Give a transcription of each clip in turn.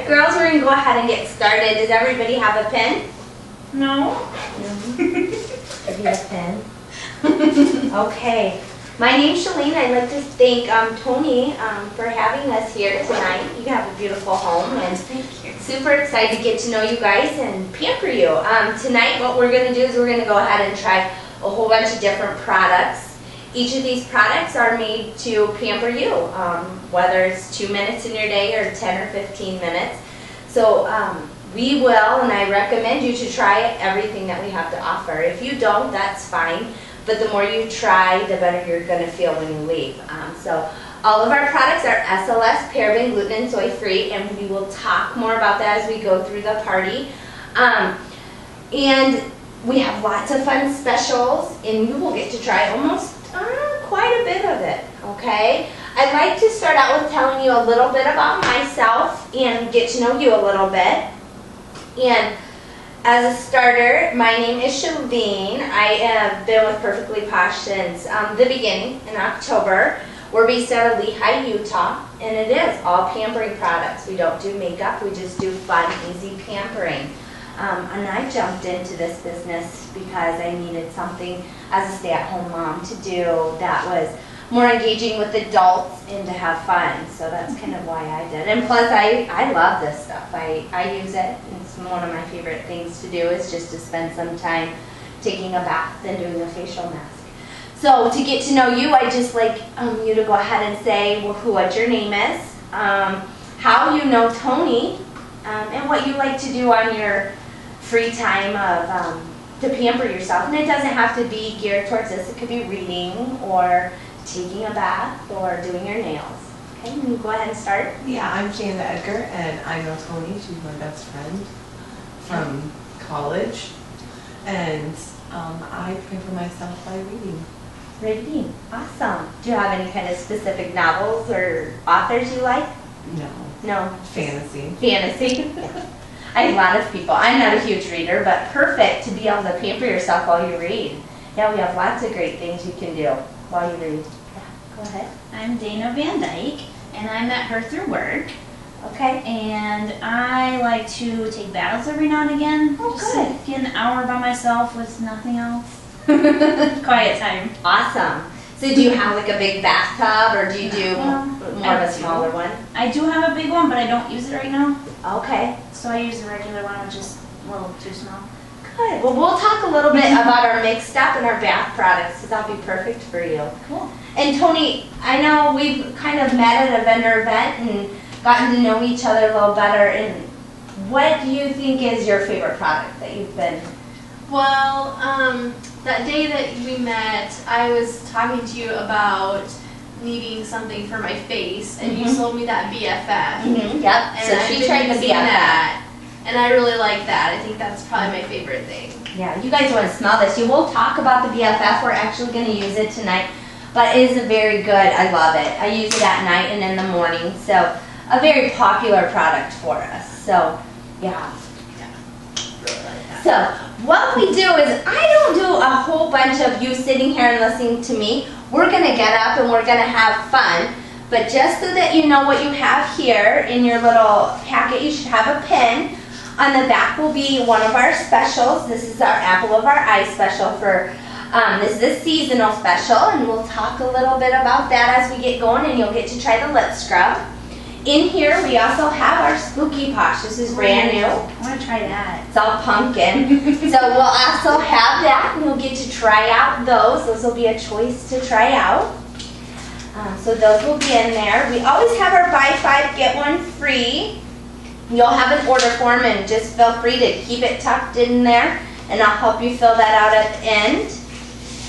Girls, we're going to go ahead and get started. Does everybody have a pen? No. Do you have a pen? Okay. My name's Shalene. I'd like to thank Tony for having us here tonight. You have a beautiful home, and thank you. Super excited to get to know you guys and pamper you. Tonight what we're going to do is we're going to go ahead and try a whole bunch of different products. Each of these products are made to pamper you, whether it's 2 minutes in your day or 10 or 15 minutes. So we will, and I recommend you to try everything that we have to offer. If you don't, that's fine, but the more you try, the better you're going to feel when you leave. So all of our products are SLS, paraben, gluten, and soy free, and we will talk more about that as we go through the party. And we have lots of fun specials, and you will get to try almost quite a bit of it, okay? I'd like to start out with telling you a little bit about myself and get to know you a little bit. And as a starter, my name is Shalene. I have been with Perfectly Posh since the beginning in October. We're based out of Lehigh, Utah, and it is all pampering products. We don't do makeup, we just do fun, easy pampering. And I jumped into this business because I needed something as a stay-at-home mom to do that was more engaging with adults and to have fun. So that's kind of why I did. And plus, I love this stuff. I use it. It's one of my favorite things to do is just to spend some time taking a bath and doing a facial mask. So to get to know you, I'd just like you to go ahead and say what your name is, how you know Tony, and what you like to do on your free time of to pamper yourself. And it doesn't have to be geared towards this. It could be reading or taking a bath or doing your nails. Okay, you go ahead and start. Yeah, I'm Jana Edgar, and I know Tony. She's my best friend from college, and I pamper myself by reading. Reading, awesome. Do you have any kind of specific novels or authors you like? No. No. Fantasy. Fantasy. I have a lot of people. I'm not a huge reader, but perfect to be able to pamper yourself while you read. Yeah, we have lots of great things you can do while you read. Yeah, go ahead. I'm Dana Van Dyke, and I met her through work. Okay. And I like to take baths every now and again. Oh, just good. to get an hour by myself with nothing else. Quiet time. Awesome. So do you have like a big bathtub, or do you do more of a smaller one? I do have a big one, but I don't use it right now. Okay. So I use the regular one, which is a little too small. Good. Well, we'll talk a little bit about our mixed up and our bath products, because that'll be perfect for you. Cool. And Tony, I know we've kind of met at a vendor event and gotten to know each other a little better. And what do you think is your favorite product that you've been? Well, that day that we met, I was talking to you about needing something for my face, and you sold me that BFF. Yep. And So I've she been tried the using BFF. that, and I really like that. I think that's probably my favorite thing. Yeah, you guys want to smell this. You will talk about the BFF. We're actually going to use it tonight, but it is a very good. I love it. I use it at night and in the morning. So a very popular product for us. So yeah. Really like that. So what we do is, I don't do a whole bunch of you sitting here and listening to me. We're going to get up and we're going to have fun. But just so that you know what you have here in your little packet, you should have a pen. On the back will be one of our specials. This is our apple of our eye special for, this is a seasonal special, and we'll talk a little bit about that as we get going, and you'll get to try the lip scrub. In here we also have our Spooky Posh. This is brand new. I want to try that. It's all pumpkin. So we'll also have that, and you'll get to try out those. Those will be a choice to try out. So those will be in there. We always have our buy 5, get 1 free. You'll have an order form, and just feel free to keep it tucked in there, and I'll help you fill that out at the end.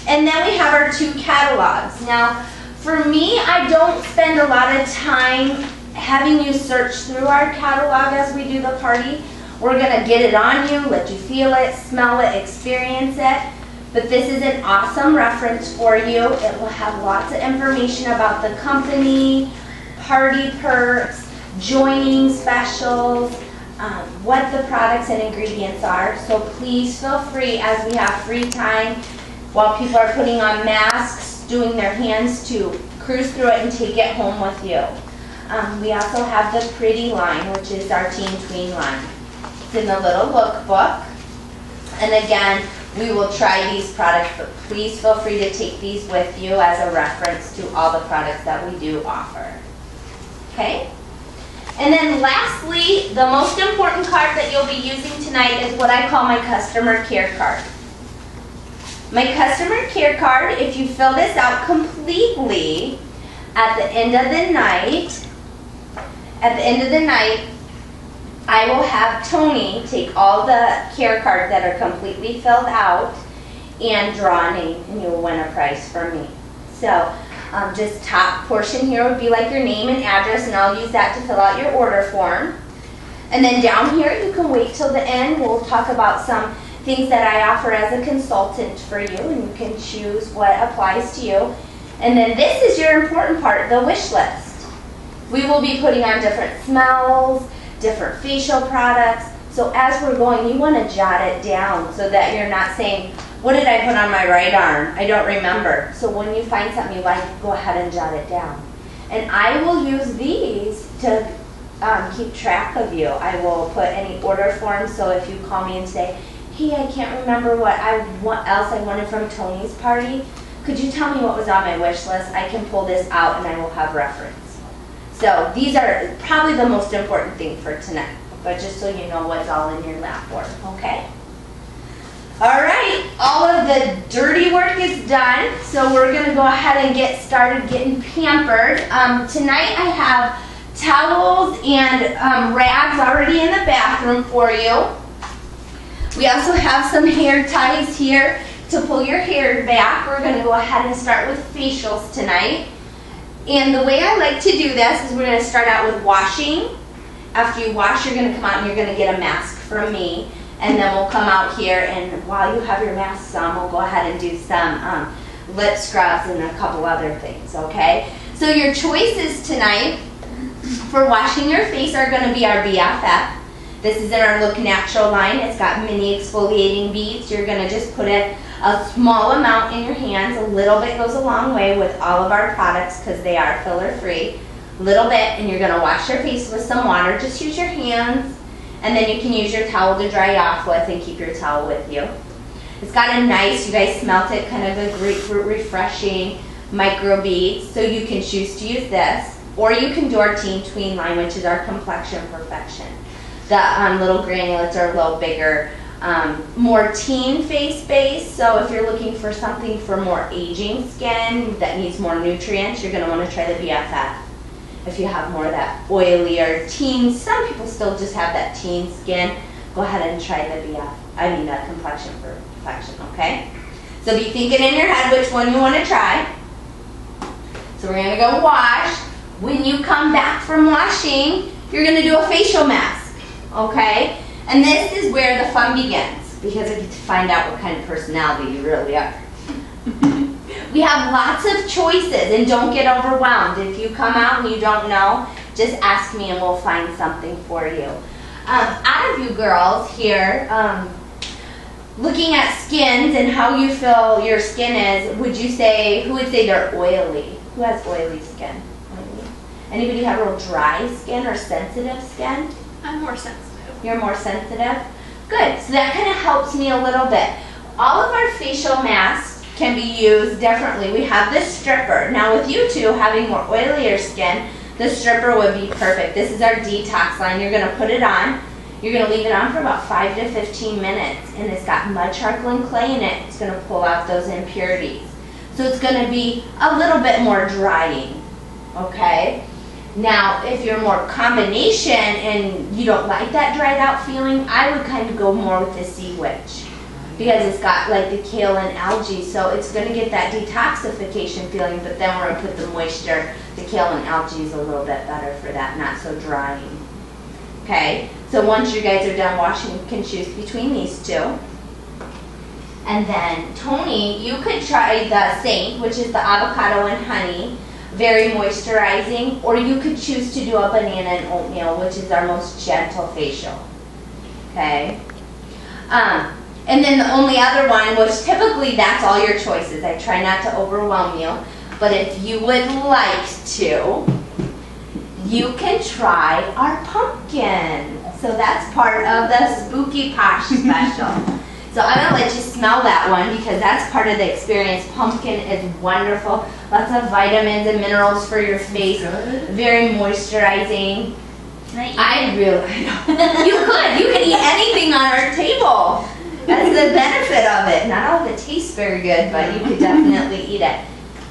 And then we have our 2 catalogs. Now, for me, I don't spend a lot of time having you search through our catalog as we do the party. We're going to get it on you, let you feel it, smell it, experience it. But this is an awesome reference for you. It will have lots of information about the company, party perks, joining specials, what the products and ingredients are. So please feel free, as we have free time while people are putting on masks, doing their hands, to cruise through it and take it home with you. we also have the Pretty line, which is our teen tween line. It's in the little lookbook. And again, we will try these products, but please feel free to take these with you as a reference to all the products that we do offer. Okay? And then lastly, the most important card that you'll be using tonight is what I call my customer care card. My customer care card, if you fill this out completely, at the end of the night, I will have Tony take all the care cards that are completely filled out and draw a name, and you'll win a prize from me. So just top portion here would be like your name and address, and I'll use that to fill out your order form. And then down here, you can wait till the end. We'll talk about some things that I offer as a consultant for you, and you can choose what applies to you. And then this is your important part, the wish list. We will be putting on different smells, different facial products. So as we're going, you want to jot it down so that you're not saying, what did I put on my right arm? I don't remember. So when you find something you like, go ahead and jot it down. And I will use these to keep track of you. I will put any order forms, so if you call me and say, hey, I can't remember what else I wanted from Tony's party, could you tell me what was on my wish list? I can pull this out and I will have reference. So these are probably the most important thing for tonight, but just so you know what's all in your lap board, okay? All right, all of the dirty work is done, so we're gonna go ahead and get started getting pampered. Tonight I have towels and rags already in the bathroom for you. We also have some hair ties here to pull your hair back. We're gonna go ahead and start with facials tonight. And the way I like to do this is we're going to start out with washing. After you wash, you're going to come out and you're going to get a mask from me. And then we'll come out here, and while you have your masks on, we'll go ahead and do some lip scrubs and a couple other things, okay? So your choices tonight for washing your face are going to be our BFF. This is in our Look Natural line. It's got mini exfoliating beads. You're going to just put it a small amount in your hands. A little bit goes a long way with all of our products because they are filler free. A little bit, and you're going to wash your face with some water. Just use your hands, and then you can use your towel to dry off with and keep your towel with you. It's got a nice, you guys smelt it, kind of a grapefruit refreshing micro beads. So you can choose to use this, or you can do our Teen Tween line, which is our complexion perfection. The little granulates are a little bigger, more teen face base. So if you're looking for something for more aging skin that needs more nutrients, you're going to want to try the BFF. If you have more of that oilier teen, some people still just have that teen skin, go ahead and try the the complexion perfection, okay? So be thinking in your head which one you want to try. So we're going to go wash. When you come back from washing, you're going to do a facial mask. Okay? And this is where the fun begins, because I get to find out what kind of personality you really are. We have lots of choices, and don't get overwhelmed. If you come out and you don't know, just ask me and we'll find something for you. Out of you girls here, looking at skins and how you feel your skin is, who would say they're oily? Who has oily skin? Anybody have real dry skin or sensitive skin? I'm more sensitive. You're more sensitive? Good. So that kind of helps me a little bit. All of our facial masks can be used differently. We have this stripper. Now with you two having more oilier skin, the stripper would be perfect. This is our detox line. You're going to put it on. You're going to leave it on for about 5 to 15 minutes. And it's got mud, charcoal, and clay in it. It's going to pull out those impurities. So it's going to be a little bit more drying. Okay? Now, if you're more combination and you don't like that dried out feeling, I would kind of go more with the Sea Witch, because it's got like the kale and algae, so it's going to get that detoxification feeling, but then we're going to put the moisture. The kale and algae is a little bit better for that, not so drying. Okay, so once you guys are done washing, you can choose between these two. And then, Tony, you could try the Saint, which is the avocado and honey. Very moisturizing, or you could choose to do a banana and oatmeal, which is our most gentle facial. Okay? And then the only other one, which typically that's all your choices. I try not to overwhelm you, but if you would like to, you can try our pumpkin. So that's part of the Spooky Posh special. So I'm gonna let you smell that one because that's part of the experience. Pumpkin is wonderful. Lots of vitamins and minerals for your face. Good. Very moisturizing. Can I eat I know. You could. You can eat anything on our table. That's the benefit of it. Not all of it tastes very good, but you could definitely eat it.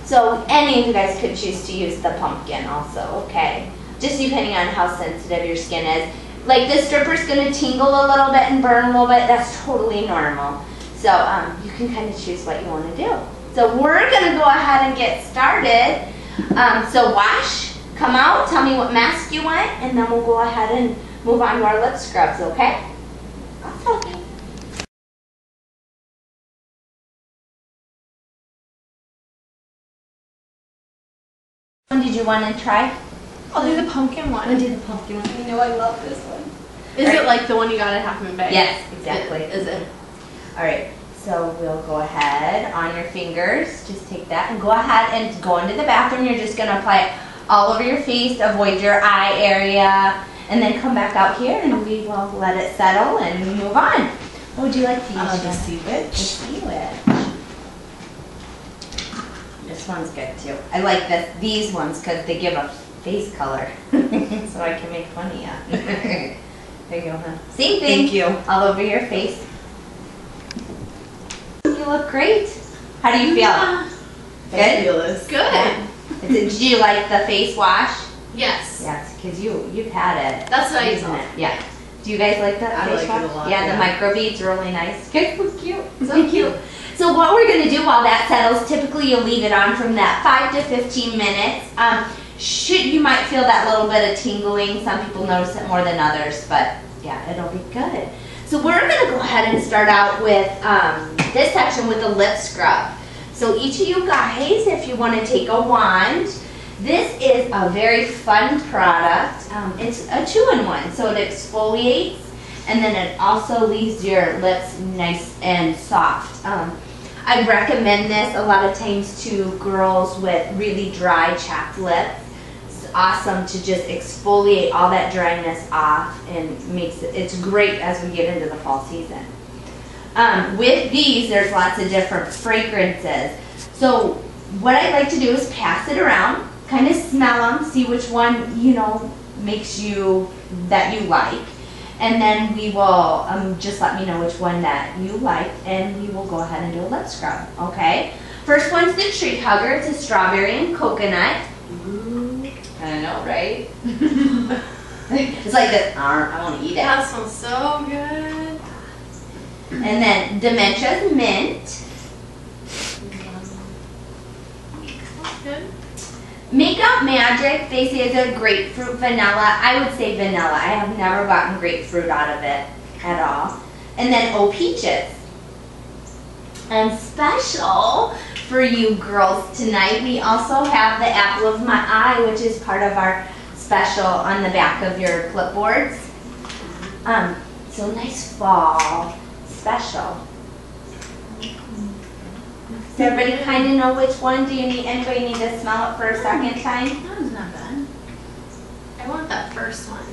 So any of you guys could choose to use the pumpkin also, okay? Just depending on how sensitive your skin is. Like the stripper's gonna tingle a little bit and burn a little bit. That's totally normal. So you can kind of choose what you want to do. So we're gonna go ahead and get started. So Wash, come out, tell me what mask you want, and then we'll go ahead and move on to our lip scrubs, okay? Okay. Which one did you want to try? I'll do the pumpkin one. We'll do the pumpkin one. You know I love this one. Is it like the one you got at Half Moon Bay? Yes, exactly. Is it? All right, so we'll go ahead on your fingers. Just take that and go ahead and go into the bathroom. You're just gonna apply it all over your face, avoid your eye area, and then come back out here and we will let it settle and move on. What would you like to use? The Jen? sea The witch. sea witch. This one's good too. I like these ones because they give a face color, so I can make fun of you. There you go, huh? Same thing. Thank you. All over your face. You look great. How do you feel? Good? Fabulous. Good. Did you like the face wash? Yes. Yes, because you've had it. That's what I Isn't thought. it? Yeah. Do you guys like the I face like wash? it a lot, Yeah, yeah. the microbeads really nice. Good, so cute. So cute. So what we're going to do while that settles, typically you'll leave it on from that 5 to 15 minutes. You might feel that little bit of tingling. Some people notice it more than others, but yeah, it'll be good. So we're going to go ahead and start out with this section with the lip scrub. So each of you guys, if you want to take a wand, this is a very fun product. It's a 2-in-1, so it exfoliates and then it also leaves your lips nice and soft. I recommend this a lot of times to girls with really dry, chapped lips. It's awesome to just exfoliate all that dryness off and it's great as we get into the fall season. With these, there's lots of different fragrances. So what I like to do is pass it around, kind of smell them, see which one, makes that you like. And then we will, just let me know which one that you like, and we will go ahead and do a lip scrub, okay? First one's the Tree Hugger. It's a strawberry and coconut. Ooh, I know, right? It's like this, I want to eat it. That smells so good. And then Dementia's mint. Good. Makeup Magic, they say is a grapefruit vanilla. I would say vanilla. I have never gotten grapefruit out of it at all. And then Oh Peaches. And special for you girls tonight, we also have the Apple of My Eye, which is part of our special on the back of your clipboards. So nice fall special. Does everybody kind of know which one? Anybody need to smell it for a second time? That was not bad. I want that first one.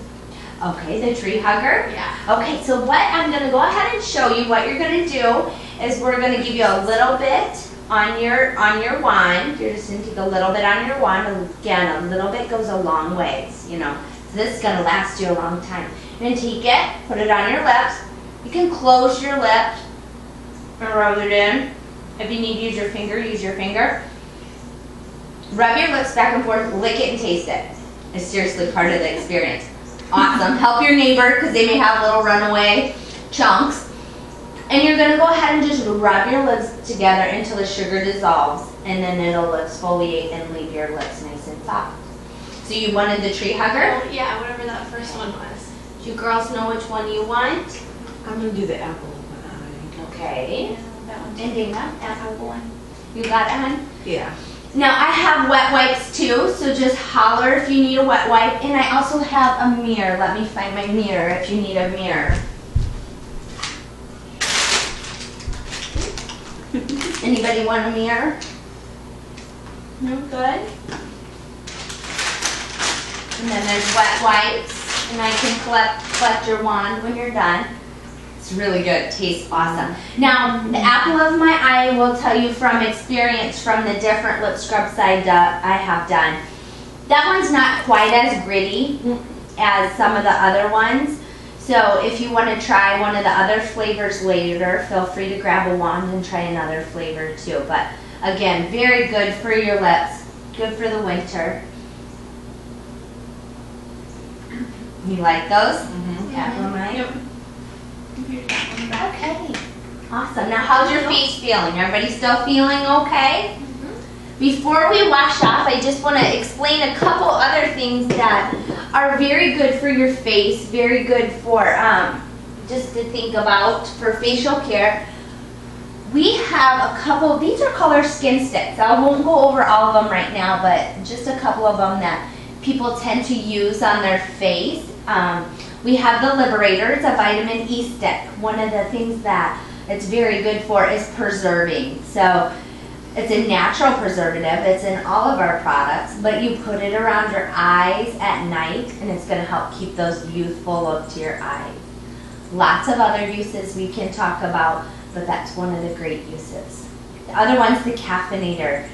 Okay, the Tree Hugger. Yeah. Okay, so what I'm going to go ahead and show you what you're going to do is we're going to give you a little bit on your wand. You're just going to take a little bit on your wand. Again, a little bit goes a long ways, So this is going to last you a long time. You're going to take it, put it on your lips. You can close your lips and rub it in. If you need to use your finger, use your finger. Rub your lips back and forth, lick it and taste it. It's seriously part of the experience. Awesome. Help your neighbor because they may have little runaway chunks. And you're going to go ahead and just rub your lips together until the sugar dissolves. And then it'll exfoliate and leave your lips nice and soft. So you wanted the Tree Hugger? Oh, yeah, whatever that first one was. Do you girls know which one you want? I'm going to do the apple of my eye. Okay. That one And Dana, apple one. You got it, hon? Yeah. Now I have wet wipes too, so just holler if you need a wet wipe. And I also have a mirror. Let me find my mirror if you need a mirror. Anybody want a mirror? No, good. And then there's wet wipes, and I can collect your wand when you're done. It's really good, tastes awesome. Now, the apple of my eye will tell you from experience from the different lip scrubs I have done. That one's not quite as gritty as some of the other ones. So if you want to try one of the other flavors later, feel free to grab a wand and try another flavor too. But again, very good for your lips, good for the winter. You like those? Apple of my eye? Yep. Here's that one back. Okay, awesome. Now how's your face feeling? Everybody still feeling okay? Before we wash off, I just want to explain a couple other things that are very good for your face, very good for just to think about for facial care. We have a couple, these are called our skin sticks. I won't go over all of them right now, but just a couple of them that people tend to use on their face. We have the Liberator, it's a vitamin E stick. One of the things that it's very good for is preserving. So it's a natural preservative, it's in all of our products, but you put it around your eyes at night and it's going to help keep those youthful look to your eyes. Lots of other uses we can talk about, but that's one of the great uses. The other one's the caffeinator.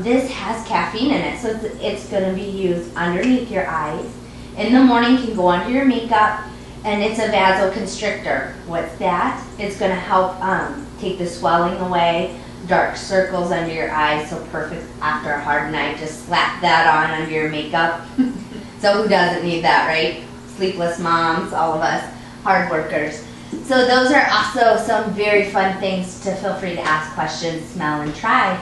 This has caffeine in it, so it's going to be used underneath your eyes. In the morning, can go under your makeup, and it's a vasoconstrictor. What's that? It's going to help take the swelling away, dark circles under your eyes, so perfect after a hard night. Just slap that on under your makeup. So who doesn't need that, right? Sleepless moms, all of us, hard workers. So those are also some very fun things to feel free to ask questions, smell, and try.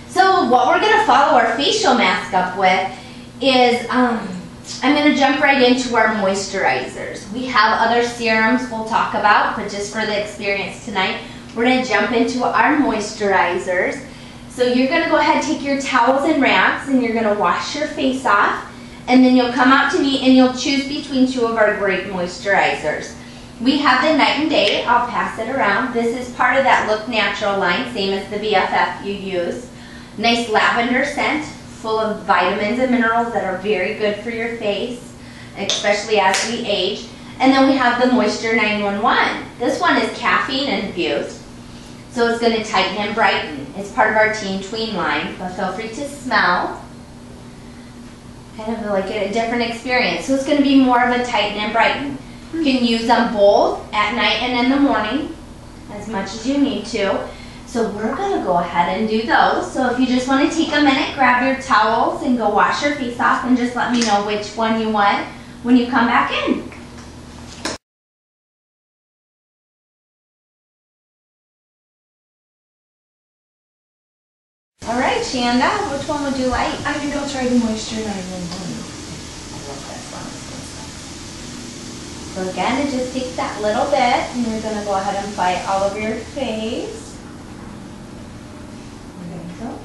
So what we're going to follow our facial mask up with is I'm going to jump right into our moisturizers. We have other serums we'll talk about, but just for the experience tonight, we're going to jump into our moisturizers. So you're going to go ahead and take your towels and rags and you're going to wash your face off. And then you'll come out to me and you'll choose between two of our great moisturizers. We have the Night and Day. I'll pass it around. This is part of that Look Natural line, same as the BFF you use. Nice lavender scent, full of vitamins and minerals that are very good for your face, especially as we age. And then we have the Moisture 911. This one is caffeine infused, so it's going to tighten and brighten. It's part of our Teen Tween line, but feel free to smell. Kind of like a different experience. So it's going to be more of a tighten and brighten. You can use them both at night and in the morning, as much as you need to. So we're going to go ahead and do those. So if you just want to take a minute, grab your towels and go wash your face off and just let me know which one you want when you come back in. All right, Shanda, which one would you like? I think I'll try the Moisture 911. I love this one. So again, it just takes that little bit, and you're going to go ahead and apply it all over your face. There you go.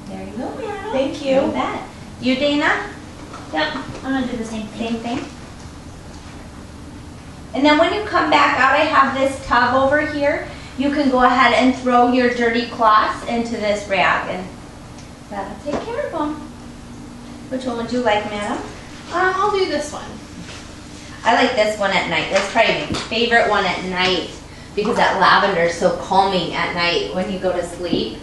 There you go, Madam. Thank you. You bet. You, Dana? Yep, I'm going to do the same thing. Same thing. And then when you come back out, I have this tub over here. You can go ahead and throw your dirty cloths into this rag, and that'll take care of them. Which one would you like, Madam? I'll do this one. I like this one at night. That's probably my favorite one at night because that lavender is so calming at night when you go to sleep.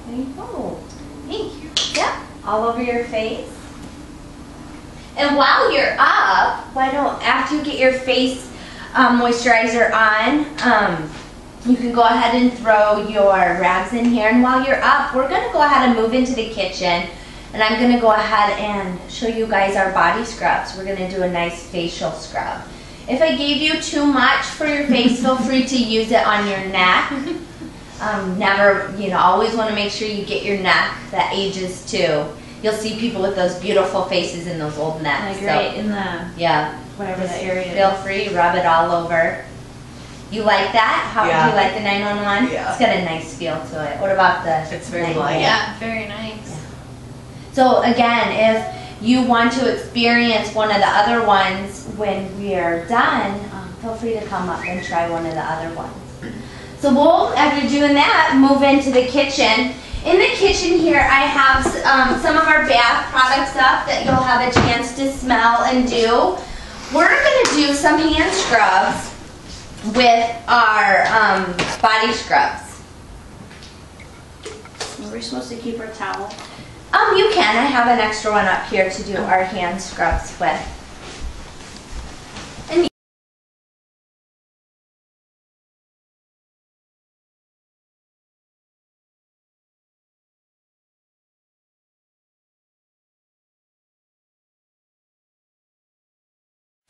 There you go. Thank you. Yep, all over your face. And while you're up, after you get your face moisturizer on, you can go ahead and throw your rags in here. And while you're up, we're going to go ahead and move into the kitchen. And I'm going to go ahead and show you guys our body scrubs. We're going to do a nice facial scrub. If I gave you too much for your face, feel free to use it on your neck. Never, always want to make sure you get your neck. That ages too. You'll see people with those beautiful faces in those old necks. Like right in the, yeah, whatever that area feel is. free, rub it all over. You like that? How Yeah. do you like the 911? Yeah. It's got a nice feel to it. What about the It's very 911? light. Yeah, very nice. So again, if you want to experience one of the other ones when we are done, feel free to come up and try one of the other ones. So we'll, after doing that, move into the kitchen. In the kitchen here, I have some of our bath products up that you'll have a chance to smell and do. We're going to do some hand scrubs with our body scrubs. Are we supposed to keep our towel? You can. I have an extra one up here to do our hand scrubs with.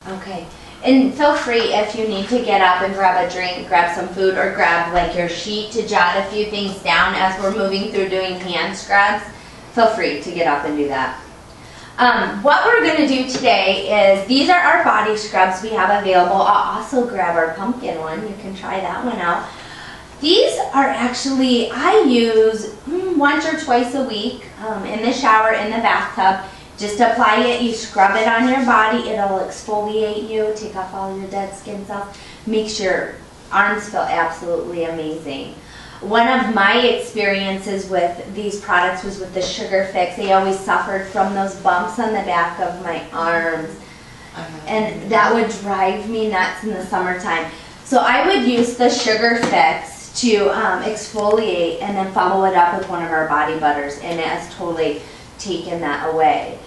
Okay, and feel free if you need to get up and grab a drink, grab some food, or grab like your sheet to jot a few things down as we're moving through doing hand scrubs. Feel free to get up and do that. What we're going to do today is, these are our body scrubs we have available. I'll also grab our pumpkin one. You can try that one out. These are actually, I use once or twice a week in the shower, in the bathtub. Just apply it, you scrub it on your body, it'll exfoliate you, take off all your dead skin cells, makes your arms feel absolutely amazing. One of my experiences with these products was with the Sugar Fix. I always suffered from those bumps on the back of my arms, and that would drive me nuts in the summertime. So I would use the Sugar Fix to exfoliate and then follow it up with one of our body butters, and it has totally taken that away.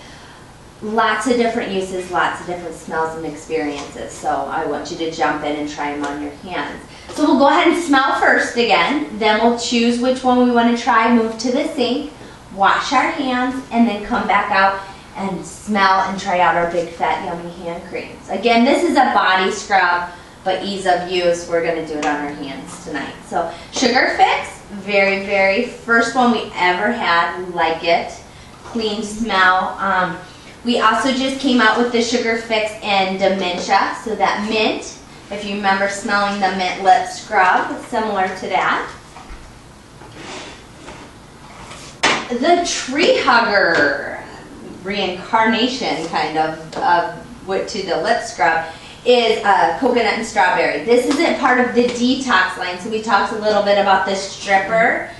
Lots of different uses, lots of different smells and experiences, so I want you to jump in and try them on your hands. So we'll go ahead and smell first again, then we'll choose which one we want to try, move to the sink, wash our hands, and then come back out and smell and try out our big fat yummy hand creams. Again, this is a body scrub, but ease of use, we're going to do it on our hands tonight. So Sugar Fix, very, very first one we ever had, like it. Clean smell. We also just came out with the Sugar Fix and Dementia, so that mint, if you remember smelling the mint lip scrub, it's similar to that. The Tree Hugger reincarnation kind of to the lip scrub is coconut and strawberry. This isn't part of the detox line, so we talked a little bit about the stripper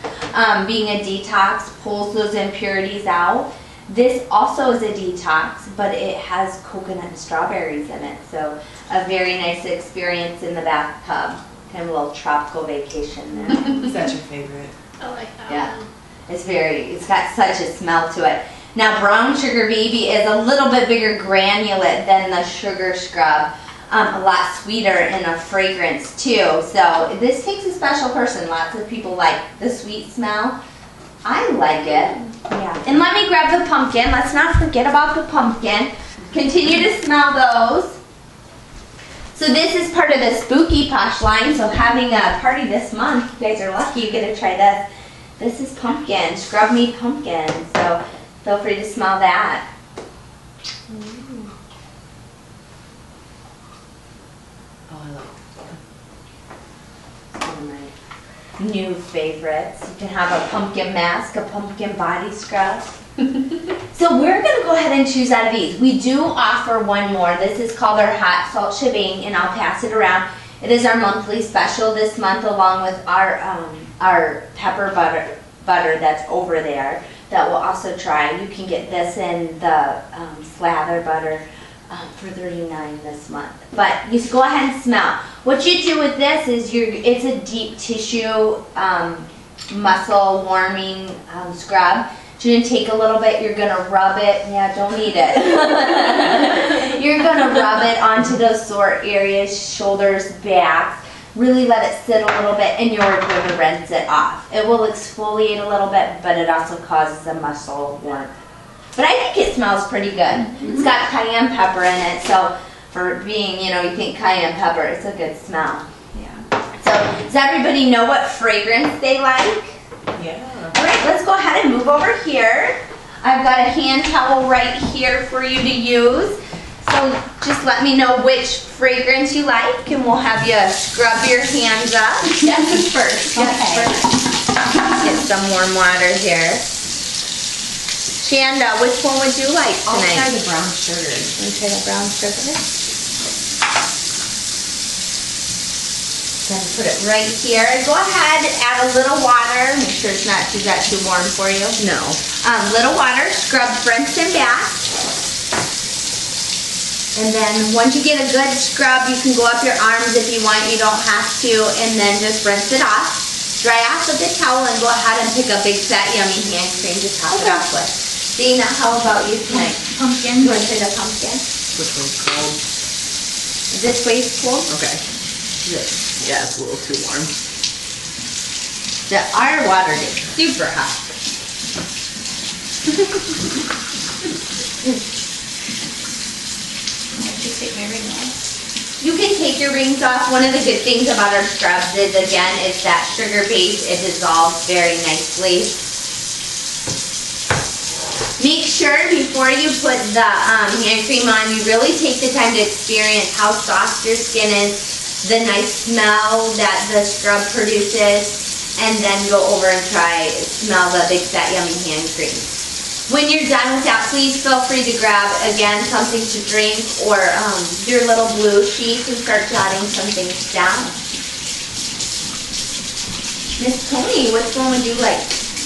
being a detox, pulls those impurities out. This also is a detox, but it has coconut and strawberries in it, so a very nice experience in the bathtub. Kind of a little tropical vacation there. Is that your favorite? I like that Yeah. one. It's got such a smell to it. Now Brown Sugar Baby is a little bit bigger granulate than the Sugar Scrub. A lot sweeter in a fragrance too. So this takes a special person. Lots of people like the sweet smell. I like it. Yeah. And let me grab the pumpkin. Let's not forget about the pumpkin. Continue to smell those. So this is part of the Spooky Posh line. So having a party this month, you guys are lucky you get to try this. This is pumpkin, Scrub Me Pumpkin. So feel free to smell that. Oh, I love One of my new favorites. You can have a pumpkin mask, a pumpkin body scrub. So we're going to go ahead and choose out of these. We do offer one more. This is called our Hot Salt Shebang, and I'll pass it around. It is our monthly special this month, along with our pepper butter that's over there that we'll also try. You can get this in the slather butter for $39 this month. But you go ahead and smell. What you do with this is it's a deep tissue muscle warming scrub. So you're going to take a little bit, you're going to rub it. Yeah, don't eat it. You're going to rub it onto those sore areas, shoulders, backs. Really let it sit a little bit, and you're going to rinse it off. It will exfoliate a little bit, but it also causes a muscle warmth. But I think it smells pretty good. It's got cayenne pepper in it, so for being, you think cayenne pepper, it's a good smell. Yeah. So does everybody know what fragrance they like? Yeah. All right, let's go ahead and move over here. I've got a hand towel right here for you to use. So just let me know which fragrance you like, and we'll have you scrub your hands up. Yes, first. Okay. Get some warm water here. Shanda, which one would you like I'll try tonight? the brown sugar. Want to try the brown sugar? Then put it right here. Go ahead, add a little water. Make sure it's not too warm for you. No. Little water, scrub front and back. And then once you get a good scrub, you can go up your arms if you want. You don't have to. And then just rinse it off. Dry off with a towel and go ahead and pick a big fat yummy hand cream to top it off with. Dana, how about you tonight? Pumpkin. You want to try the pumpkin? Which one's cold? This way's cool. Okay. Yeah, it's a little too warm. Our water gets super hot. You can take your rings off. One of the good things about our scrubs is, again, it's that sugar base. It dissolves very nicely. Make sure before you put the hand cream on, you really take the time to experience how soft your skin is, the nice smell that the scrub produces, and then go over and smell the big fat yummy hand cream. When you're done with that, please feel free to grab, again, something to drink or your little blue sheet and start jotting some things down. Miss Tony, which one would you like?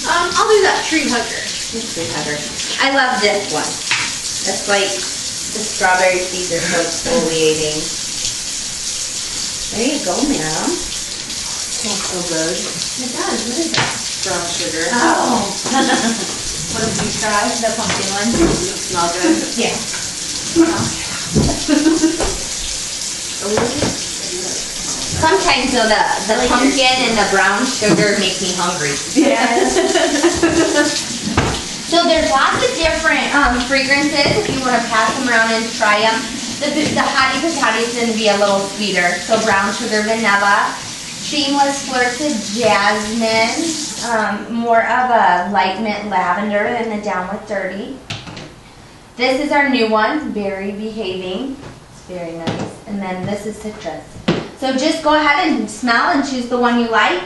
I'll do that tree hugger. Tree hugger. I love this one. It's like the strawberry seeds are so exfoliating. There you go, ma'am. Smells so good. It does. What is that? Brown sugar. Oh. What did you try? The pumpkin one? Does it smell good? Yeah. Sometimes though the pumpkin and the brown sugar make me hungry. Yes. So there's lots of different fragrances if you want to pass them around and try them. The hottie patati is going to be a little sweeter. So brown sugar vanilla, shameless flirts of jasmine, more of a light mint lavender than the Down with Dirty. This is our new one, Berry Behaving. It's very nice. And then this is citrus. So just go ahead and smell and choose the one you like.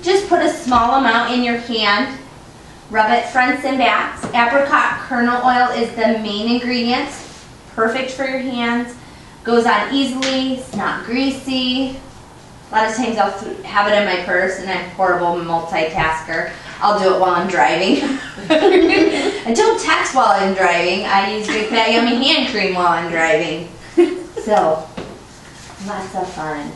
Just put a small amount in your hand. Rub it fronts and backs. Apricot kernel oil is the main ingredient. Perfect for your hands. Goes on easily. It's not greasy. A lot of times I'll have it in my purse and I'm a horrible multitasker. I'll do it while I'm driving. I don't text while I'm driving. I use Big Fat Yummy hand cream while I'm driving. So, lots of fun.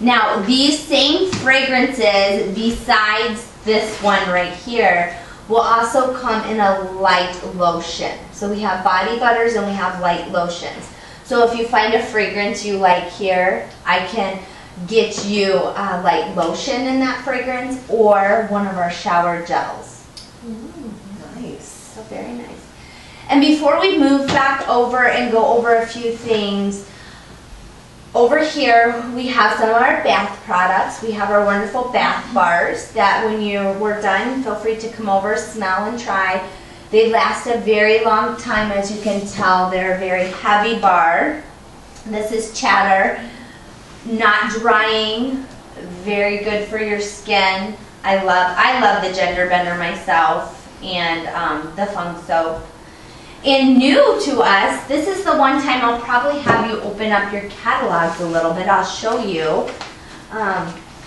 Now, these same fragrances, besides this one right here, will also come in a light lotion. So we have body butters and we have light lotions. So if you find a fragrance you like here, I can get you a light lotion in that fragrance or one of our shower gels. Nice. So very nice. And before we move back over and go over a few things, over here we have some of our bath products. We have our wonderful bath bars that when we're done, feel free to come over, smell and try. They last a very long time, as you can tell. They're a very heavy bar. This is Chatter, not drying, very good for your skin. I love the Gender Bender myself and the Funk Soap. And new to us, this is the one time I'll probably have you open up your catalogs a little bit. I'll show you.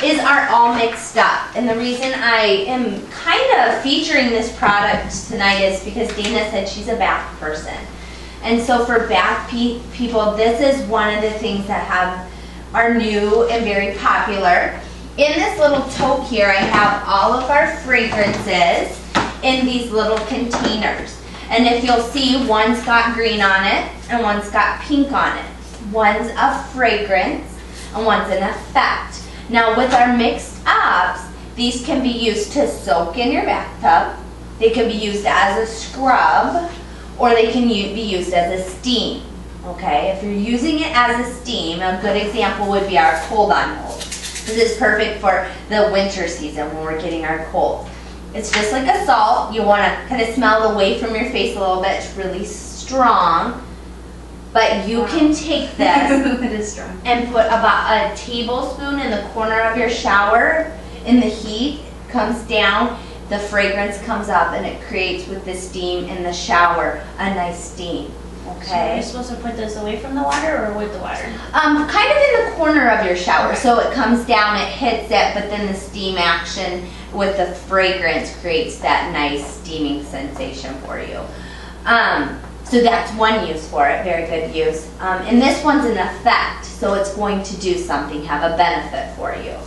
Is our All Mixed Up. And the reason I am kind of featuring this product tonight is because Dana said she's a bath person. And so for bath people, this is one of the things that are new and very popular. In this little tote here, I have all of our fragrances in these little containers. And if you'll see, one's got green on it and one's got pink on it. One's a fragrance and one's an effect. Now with our mixed ups, these can be used to soak in your bathtub. They can be used as a scrub or they can be used as a steam. Okay, if you're using it as a steam, a good example would be our cold on hold. This is perfect for the winter season when we're getting our cold. It's just like a salt. You want to kind of smell away from your face a little bit. It's really strong. But you can take this It is strong. and put about a tablespoon in the corner of your shower. In the heat comes down, the fragrance comes up, and it creates with the steam in the shower a nice steam. So okay? you're supposed to put this away from the water or with the water? Kind of in the corner of your shower. So it comes down, it hits it, but then the steam action with the fragrance creates that nice steaming sensation for you. So that's one use for it, very good use. And this one's an effect, so it's going to do something, have a benefit for you.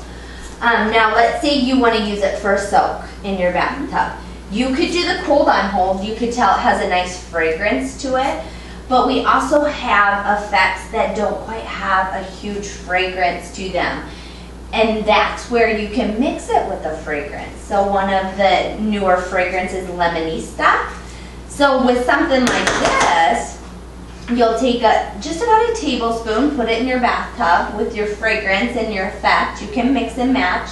Now let's say you want to use it for a soak in your bathtub. You could do the cold on hold. You could tell it has a nice fragrance to it, but we also have effects that don't quite have a huge fragrance to them. And that's where you can mix it with a fragrance. So one of the newer fragrances is Lemonista. So with something like this, you'll take just about a tablespoon, put it in your bathtub with your fragrance and your effect. You can mix and match.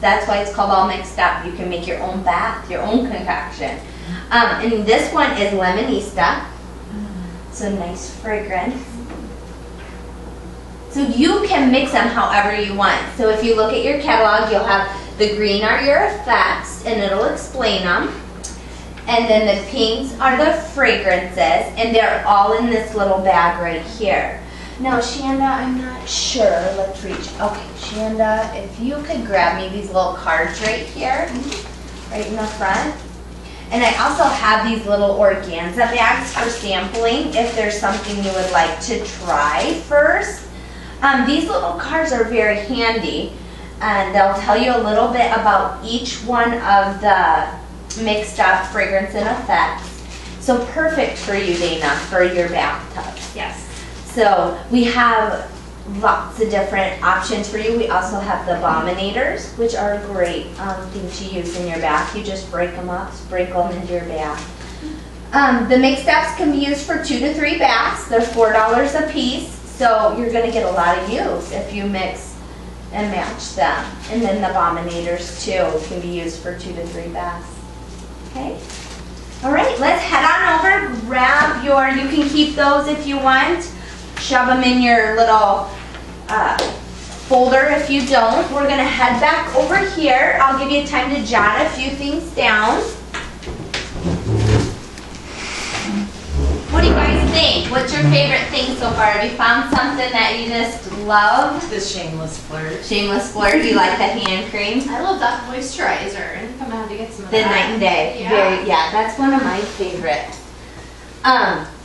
That's why it's called all mixed up. You can make your own bath, your own concoction. And this one is Lemonista. So nice fragrance. So you can mix them however you want. So if you look at your catalog, you'll have the green are your effects, and it'll explain them. And then the pinks are the fragrances, and they're all in this little bag right here. Now, Shanda, I'm not sure. Let's reach. Okay, Shanda, if you could grab me these little cards right here, right in the front. And I also have these little organza bags for sampling if there's something you would like to try first. These little cards are very handy, and they'll tell you a little bit about each one of the mixed up fragrance and effects. So perfect for you, Dana, for your bathtub. Yes. So we have lots of different options for you. We also have the abominators, which are a great thing to use in your bath. You just break them up, sprinkle them into your bath. The mixed ups can be used for 2 to 3 baths. They're $4 a piece, so you're going to get a lot of use if you mix and match them. And then the abominators too can be used for 2 to 3 baths. Okay. All right, let's head on over. Grab your. You can keep those if you want. Shove them in your little folder if you don't. We're going to head back over here. I'll give you time to jot a few things down. What do you guys think? What's your favorite thing so far? Have you found something that you just love? The Shameless Flirt. Shameless Flirt. Do you like the hand cream? I love that moisturizer. I think I'm gonna have to get some of The that. Night and Day. Yeah. Yeah, that's one of my favorites.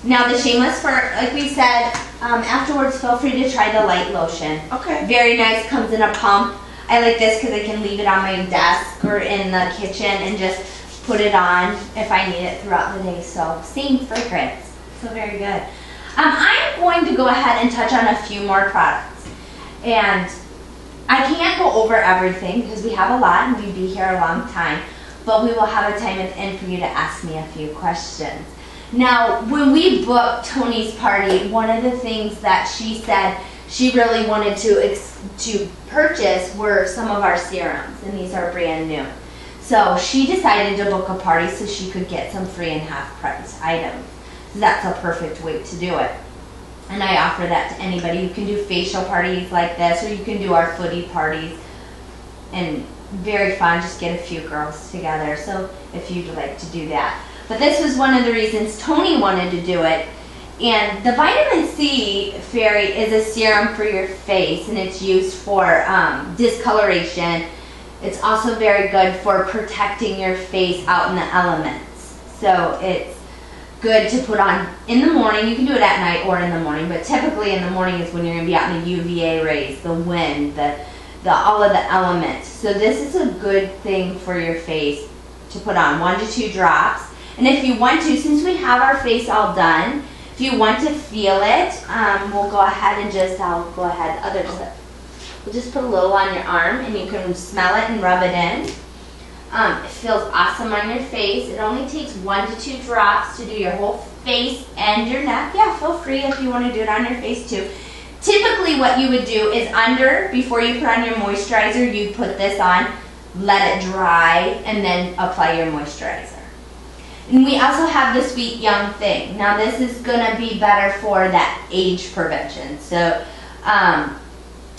Now the Shameless Flirt, like we said, afterwards feel free to try the light lotion. Okay. Very nice, comes in a pump. I like this because I can leave it on my desk or in the kitchen and just put it on if I need it throughout the day. So same fragrance, so very good. I'm going to go ahead and touch on a few more products. And I can't go over everything because we have a lot and we'd be here a long time. But we will have a time at the end for you to ask me a few questions. Now, when we booked Tony's party, one of the things that she said she really wanted to purchase were some of our serums, and these are brand new. So she decided to book a party so she could get some free and half price items. So that's a perfect way to do it. And I offer that to anybody. You can do facial parties like this, or you can do our footy parties. And very fun, just get a few girls together. So if you'd like to do that. But this was one of the reasons Tony wanted to do it. And the vitamin C fairy is a serum for your face, and it's used for discoloration. It's also very good for protecting your face out in the elements. So it's good to put on in the morning. You can do it at night or in the morning, but typically in the morning is when you're going to be out in the UVA rays, the wind, all of the elements. So this is a good thing for your face to put on, 1 to 2 drops. And if you want to, since we have our face all done, if you want to feel it, we'll go ahead and I'll go ahead, other side. We'll just put a little on your arm and you can smell it and rub it in. It feels awesome on your face. It only takes 1 to 2 drops to do your whole face and your neck. Yeah, feel free if you want to do it on your face too. Typically what you would do is before you put on your moisturizer, you put this on, let it dry, and then apply your moisturizer. And we also have the Sweet Young Thing. Now this is going to be better for that age prevention. So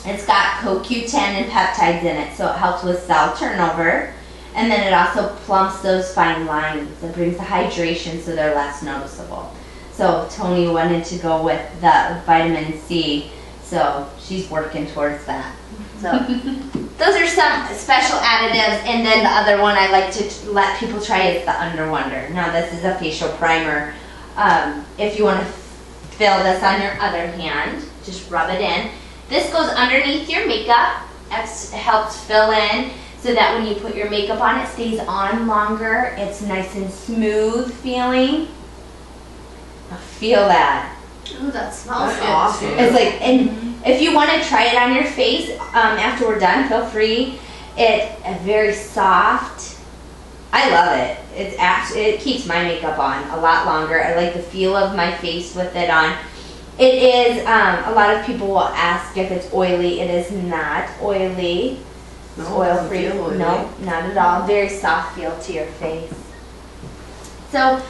it's got CoQ10 and peptides in it, so it helps with cell turnover. And then it also plumps those fine lines. It brings the hydration so they're less noticeable. So Tony wanted to go with the vitamin C, so she's working towards that. So those are some special additives, and then the other one I like to let people try is the Under Wonder. Now this is a facial primer. If you want to fill this on your other hand, just rub it in. This goes underneath your makeup. It helps fill in so that when you put your makeup on, it stays on longer. It's nice and smooth feeling. I feel that. Ooh, that smells That's good. awesome. It's like, and if you want to try it on your face after we're done, feel free. It's very soft. I love it. It keeps my makeup on a lot longer. I like the feel of my face with it on. It is, a lot of people will ask if it's oily. It is not oily. It's No, it doesn't oil-free. feel oily. No, not at all. Very soft feel to your face. So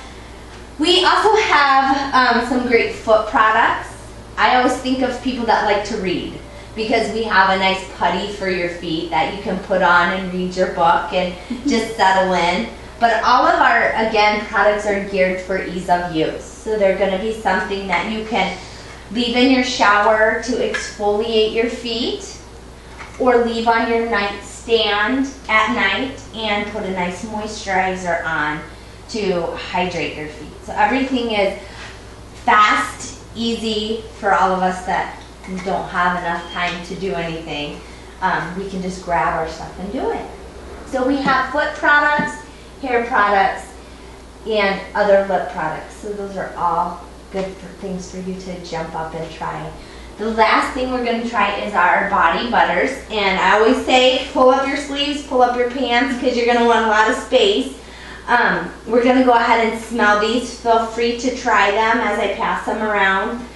we also have some great foot products. I always think of people that like to read because we have a nice putty for your feet that you can put on and read your book and just settle in. But all of our, again, products are geared for ease of use. So they're going to be something that you can leave in your shower to exfoliate your feet, or leave on your nightstand at night and put a nice moisturizer on to hydrate your feet. So everything is fast, easy for all of us that don't have enough time to do anything. We can just grab our stuff and do it. So we have foot products, hair products, and other lip products. So those are all good things for you to jump up and try. The last thing we're going to try is our body butters. And I always say pull up your sleeves, pull up your pants, because you're going to want a lot of space. We're going to go ahead and smell these. Feel free to try them as I pass them around.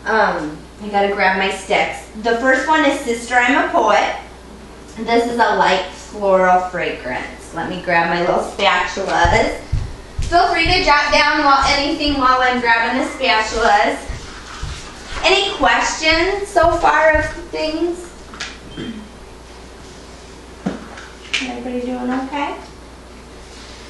I got to grab my sticks. The first one is Sister, I'm a Poet. This is a light floral fragrance. Let me grab my little spatulas. Feel free to jot down anything while I'm grabbing the spatulas. Any questions so far of things? Everybody doing okay?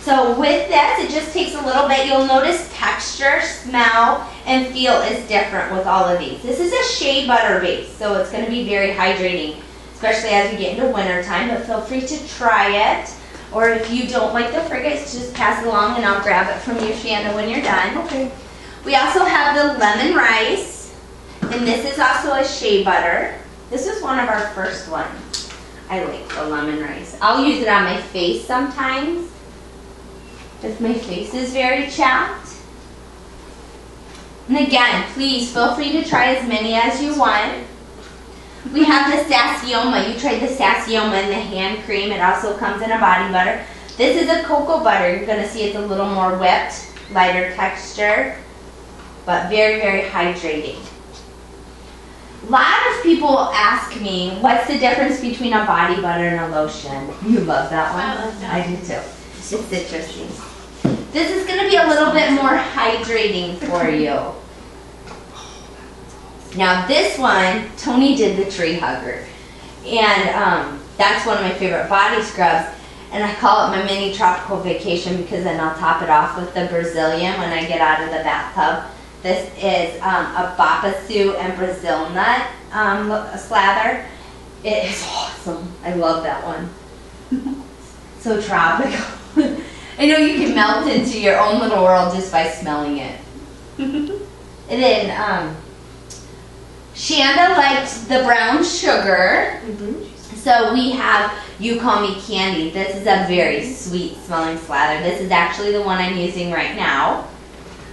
So with this, it just takes a little bit. You'll notice texture, smell, and feel is different with all of these. This is a shea butter base, so it's going to be very hydrating, especially as we get into winter time, but feel free to try it. Or if you don't like the fragrance, just pass it along and I'll grab it from you, Shanda, when you're done. Okay. We also have the lemon rice, and this is also a shea butter. This is one of our first ones. I like the lemon rice. I'll use it on my face sometimes if my face is very chapped. And again, please feel free to try as many as you want. We have the Sassioma. You tried the Sassioma in the hand cream. It also comes in a body butter. This is a cocoa butter. You're going to see it's a little more whipped, lighter texture, but very, very hydrating. A lot of people ask me, what's the difference between a body butter and a lotion? You love that one? I love that. I do too. It's interesting. This is going to be a little bit more hydrating for you. Now this one, Tony did the tree hugger, and that's one of my favorite body scrubs, and I call it my mini tropical vacation because then I'll top it off with the Brazilian when I get out of the bathtub. This is a babaçu and Brazil nut slather. It is awesome. I love that one. So tropical. I know you can melt into your own little world just by smelling it. And then Shanda liked the brown sugar. So we have You Call Me Candy. This is a very sweet smelling slather. This is actually the one I'm using right now.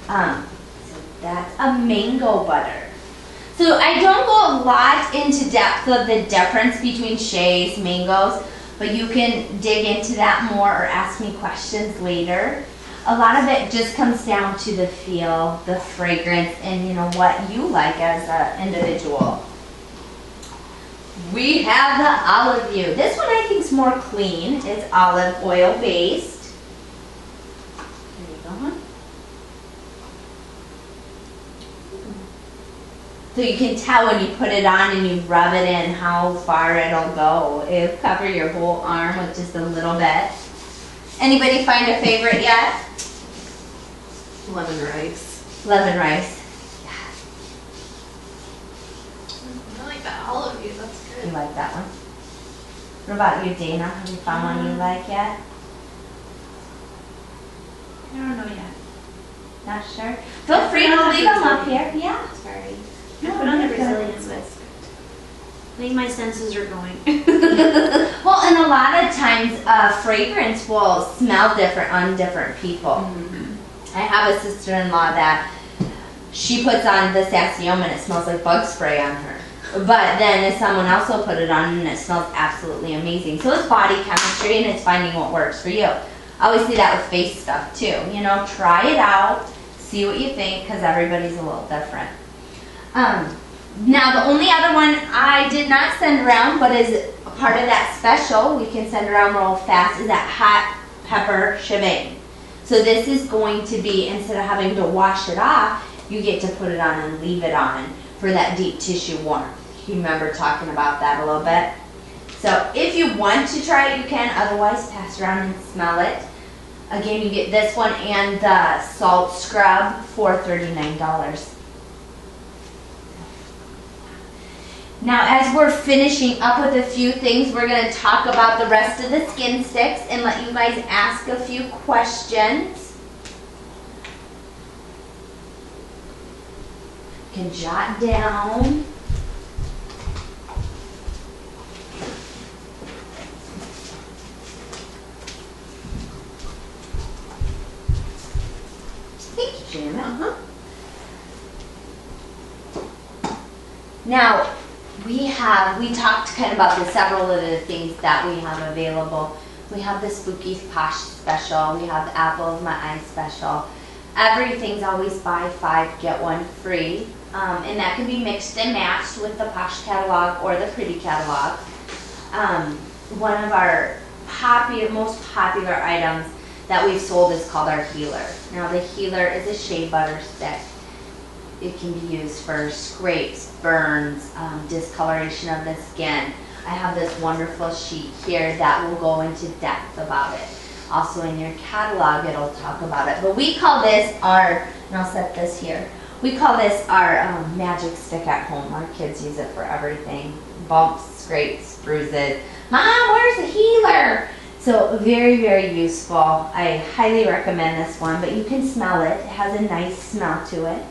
So that's a mango butter. So I don't go a lot into depth of the difference between shays, mangoes, but you can dig into that more or ask me questions later. A lot of it just comes down to the feel, the fragrance, and you know what you like as an individual. We have the Olive View. This one I think is more clean. It's olive oil based. There you go. So you can tell when you put it on and you rub it in how far it'll go. It'll cover your whole arm with just a little bit. Anybody find a favorite yet? Lemon rice. Lemon rice. I like that. All of you. That's You good. like that one? What about you, Dana? Have you found one you like yet? I don't know yet. Not sure? Feel free to leave them up here. Yeah. Sorry. No, I put on the you're good. Brazilian Swiss. I think my senses are going. Well, and a lot of times fragrance will smell different on different people. I have a sister-in-law that she puts on the Sassium and it smells like bug spray on her. But then if someone else will put it on and it smells absolutely amazing. So it's body chemistry and it's finding what works for you. I always see that with face stuff too. You know, try it out, see what you think, because everybody's a little different. Now the only other one I did not send around, but is a part of that special, we can send around real fast, is that hot pepper shebang. So this is going to be, instead of having to wash it off, you get to put it on and leave it on for that deep tissue warmth. You remember talking about that a little bit? So if you want to try it, you can. Otherwise, pass around and smell it. Again, you get this one and the salt scrub for $39. Now, as we're finishing up with a few things, we're going to talk about the rest of the skin sticks and let you guys ask a few questions. You can jot down. Thank you, Janet. Now, we talked kind of about several of the things that we have available. We have the Spooky Posh special. We have the Apple of My Eye special. Everything's always buy 5, get 1 free. And that can be mixed and matched with the Posh catalog or the Pretty catalog. One of our most popular items that we've sold is called our Healer. Now the Healer is a shea butter stick. It can be used for scrapes, burns, discoloration of the skin. I have this wonderful sheet here that will go into depth about it. Also in your catalog, it'll talk about it. But we call this our, and I'll set this here, we call this our magic stick at home. Our kids use it for everything. Bumps, scrapes, bruises. Mom, where's the Healer? So very, very useful. I highly recommend this one, but you can smell it. It has a nice smell to it.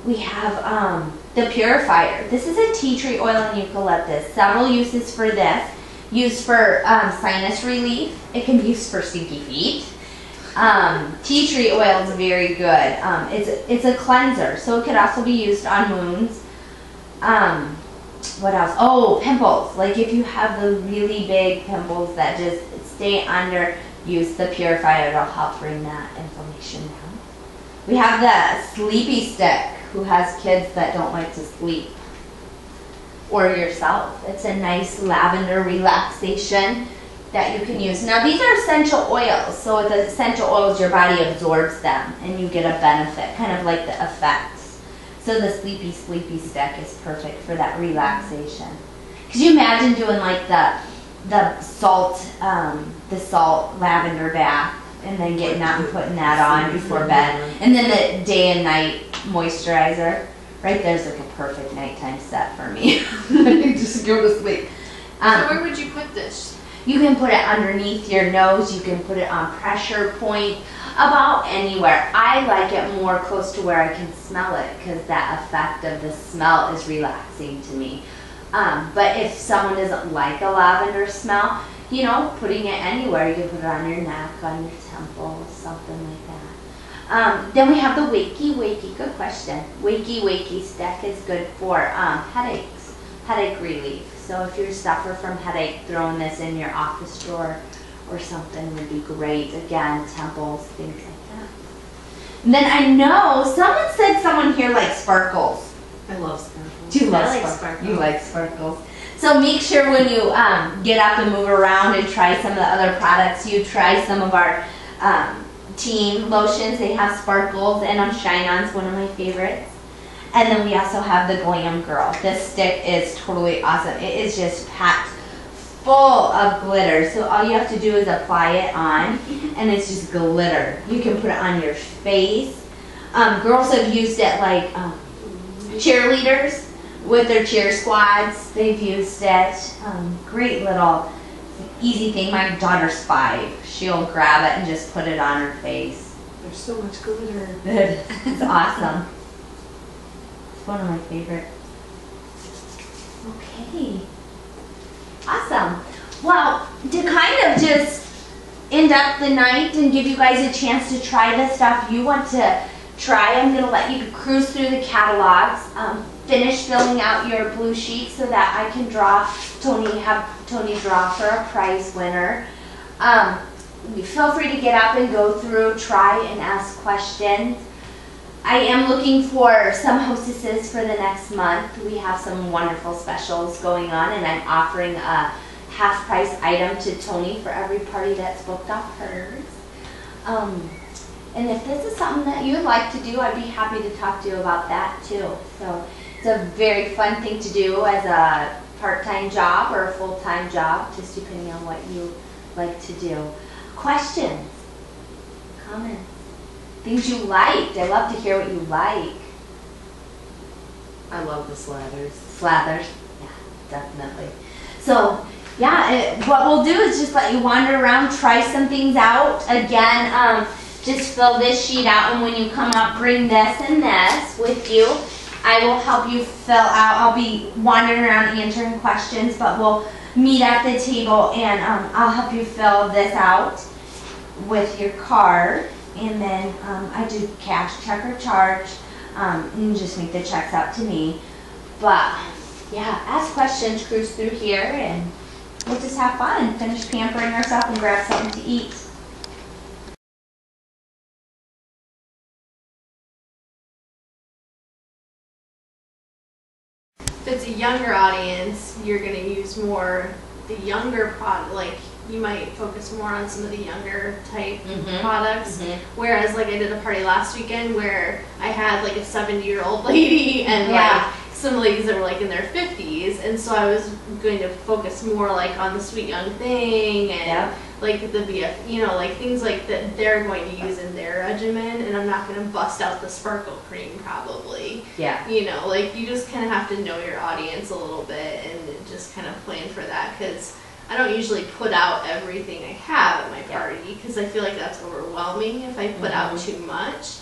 We have the purifier. This is a tea tree oil and eucalyptus. Several uses for this. Used for sinus relief. It can be used for stinky feet. Tea tree oil is very good. It's a cleanser, so it could also be used on wounds. What else? Oh, pimples. Like if you have the really big pimples that just stay under, use the purifier. It'll help bring that inflammation down. We have the sleepy stick. Who has kids that don't like to sleep? Or yourself. It's a nice lavender relaxation that you can use. Now these are essential oils. So with the essential oils, your body absorbs them and you get a benefit, kind of like the effects. So the sleepy stick is perfect for that relaxation. Could you imagine doing like the salt lavender bath and then getting out and putting that on before bed, and then the day and night moisturizer? Right there's like a perfect nighttime set for me. Just go to sleep. So where would you put this? You can put it underneath your nose. You can put it on pressure point, about anywhere. I like it more close to where I can smell it because that effect of the smell is relaxing to me. But if someone doesn't like a lavender smell, you know, putting it anywhere. You can put it on your neck, on your temples, something like that. Then we have the Wakey, good question. Wakey stick is good for headaches, headache relief. So if you suffer from headache, throwing this in your office drawer or something would be great. Again, temples, things like that. And then I know someone said someone here likes sparkles. I love sparkles. Do you love I like sparkles? You like sparkles. So make sure when you get up and move around and try some of the other products, you try some of our teen lotions. They have sparkles and Shine-On's one of my favorites. And then we also have the Glam Girl. This stick is totally awesome. It is just packed full of glitter. So all you have to do is apply it on and it's just glitter. You can put it on your face. Girls have used it like cheerleaders with their cheer squads. They've used it. Great little easy thing. My daughter's 5. She'll grab it and just put it on her face. There's so much glitter. It's awesome. It's one of my favorites. Okay. Awesome. Well, to kind of just end up the night and give you guys a chance to try the stuff you want to try, I'm going to let you cruise through the catalogs, finish filling out your blue sheet so that I can have Tony draw for a prize winner. Feel free to get up and go through, try and ask questions. I am looking for some hostesses for the next month. We have some wonderful specials going on, and I'm offering a half price item to Tony for every party that's booked off hers. And if this is something that you'd like to do, I'd be happy to talk to you about that too. So it's a very fun thing to do as a part-time job or a full-time job, just depending on what you like to do. Questions? Comments? Things you liked? I love to hear what you like. I love the slathers. Slathers? Yeah, definitely. So, yeah, what we'll do is just let you wander around, try some things out. Again, just fill this sheet out, and when you come up, bring this and this with you. I will help you fill out. I'll be wandering around answering questions, but we'll meet at the table, and I'll help you fill this out with your card. And then I do cash, check, or charge, and just make the checks out to me. But yeah, ask questions, cruise through here, and we'll just have fun, finish pampering ourselves, and grab something to eat. If it's a younger audience, you're going to use more the younger product, like you might focus more on some of the younger type products. Whereas like I did a party last weekend where I had like a 70-year-old lady and like some ladies that were like in their 50s, and so I was going to focus more like on the sweet young thing and like the BF, you know, like things like that they're going to use in their regimen, and I'm not going to bust out the sparkle cream probably. Yeah. You know, like you just kind of have to know your audience a little bit and just kind of plan for that, because I don't usually put out everything I have at my party because I feel like that's overwhelming if I put out too much.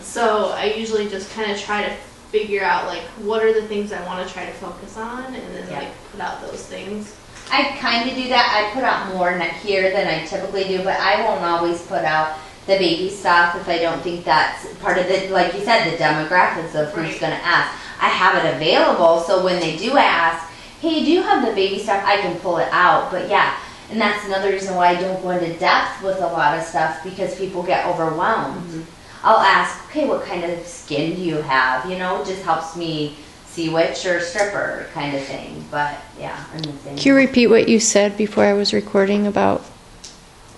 So I usually just kind of try to figure out like what are the things I want to try to focus on, and then like put out those things. I kind of do that. I put out more here than I typically do, but I won't always put out the baby stuff if I don't think that's part of the, like you said, the demographics of who's going to ask. I have it available, so when they do ask, hey, do you have the baby stuff, I can pull it out. But yeah, and that's another reason why I don't go into depth with a lot of stuff, because people get overwhelmed. I'll ask, okay, what kind of skin do you have? You know, it just helps me see which or stripper kind of thing. But yeah, I'm the same. Can you repeat what you said before I was recording about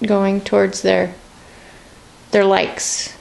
going towards their likes?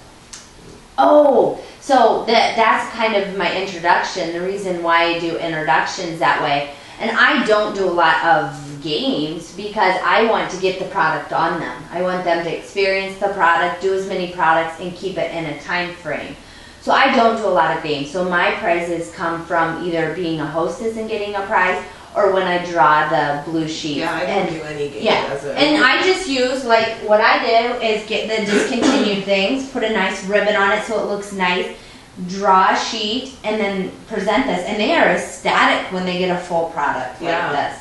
Oh, so that's kind of my introduction. The reason why I do introductions that way. And I don't do a lot of games because I want to get the product on them. I want them to experience the product, do as many products, and keep it in a time frame. So I don't do a lot of games. So my prizes come from either being a hostess and getting a prize, or when I draw the blue sheet. Yeah, I don't do any games. Yeah, and I just use, like, what I do is get the discontinued things, put a nice ribbon on it so it looks nice, draw a sheet, and then present this. And they are ecstatic when they get a full product like this.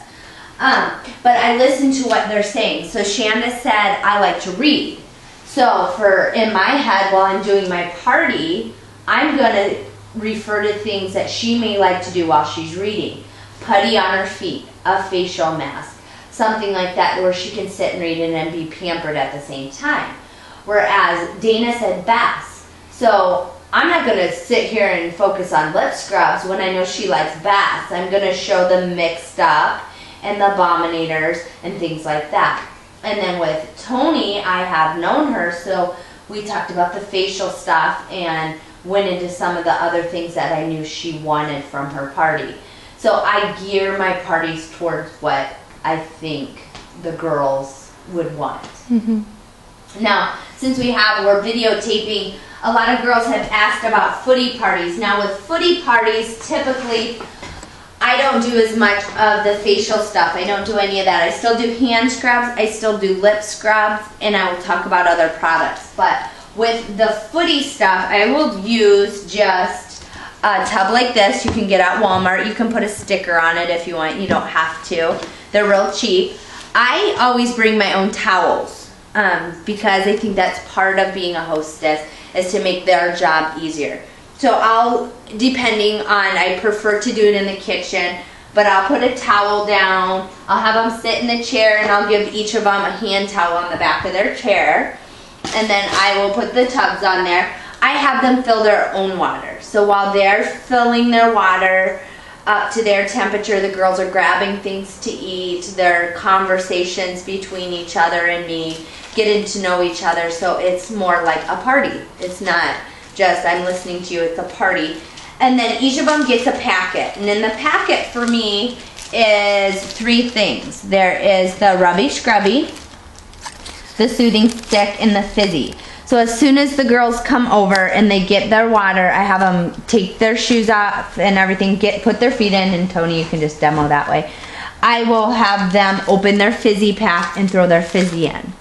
But I listen to what they're saying. So Shanda said, I like to read. So in my head, while I'm doing my party, I'm going to refer to things that she may like to do while she's reading. Putty on her feet, a facial mask, something like that where she can sit and read and then be pampered at the same time. Whereas Dana said baths. So I'm not going to sit here and focus on lip scrubs when I know she likes baths. I'm going to show the mixed up and the abominators and things like that. And then with Tony, I have known her, so we talked about the facial stuff and went into some of the other things that I knew she wanted from her party. So I gear my parties towards what I think the girls would want. Now, since we're videotaping, a lot of girls have asked about footy parties. Now with footy parties, typically I don't do as much of the facial stuff. I don't do any of that. I still do hand scrubs, I still do lip scrubs, and I will talk about other products. But with the footy stuff, I will use just a tub like this. You can get at Walmart. You can put a sticker on it if you want. You don't have to. They're real cheap. I always bring my own towels because I think that's part of being a hostess, is to make their job easier. So I'll, depending on, I prefer to do it in the kitchen, but I'll put a towel down, I'll have them sit in the chair, and I'll give each of them a hand towel on the back of their chair, and then I will put the tubs on there. I have them fill their own water. So while they're filling their water up to their temperature, the girls are grabbing things to eat, their conversations between each other and me, getting to know each other, so it's more like a party. It's not just I'm listening to you, it's a party. And then each of them gets a packet, and in the packet for me is 3 things. There is the rubby scrubby, the soothing stick, and the fizzy. So as soon as the girls come over and they get their water, I have them take their shoes off and everything, put their feet in, and Tony, you can just demo that way. I will have them open their fizzy pack and throw their fizzy in.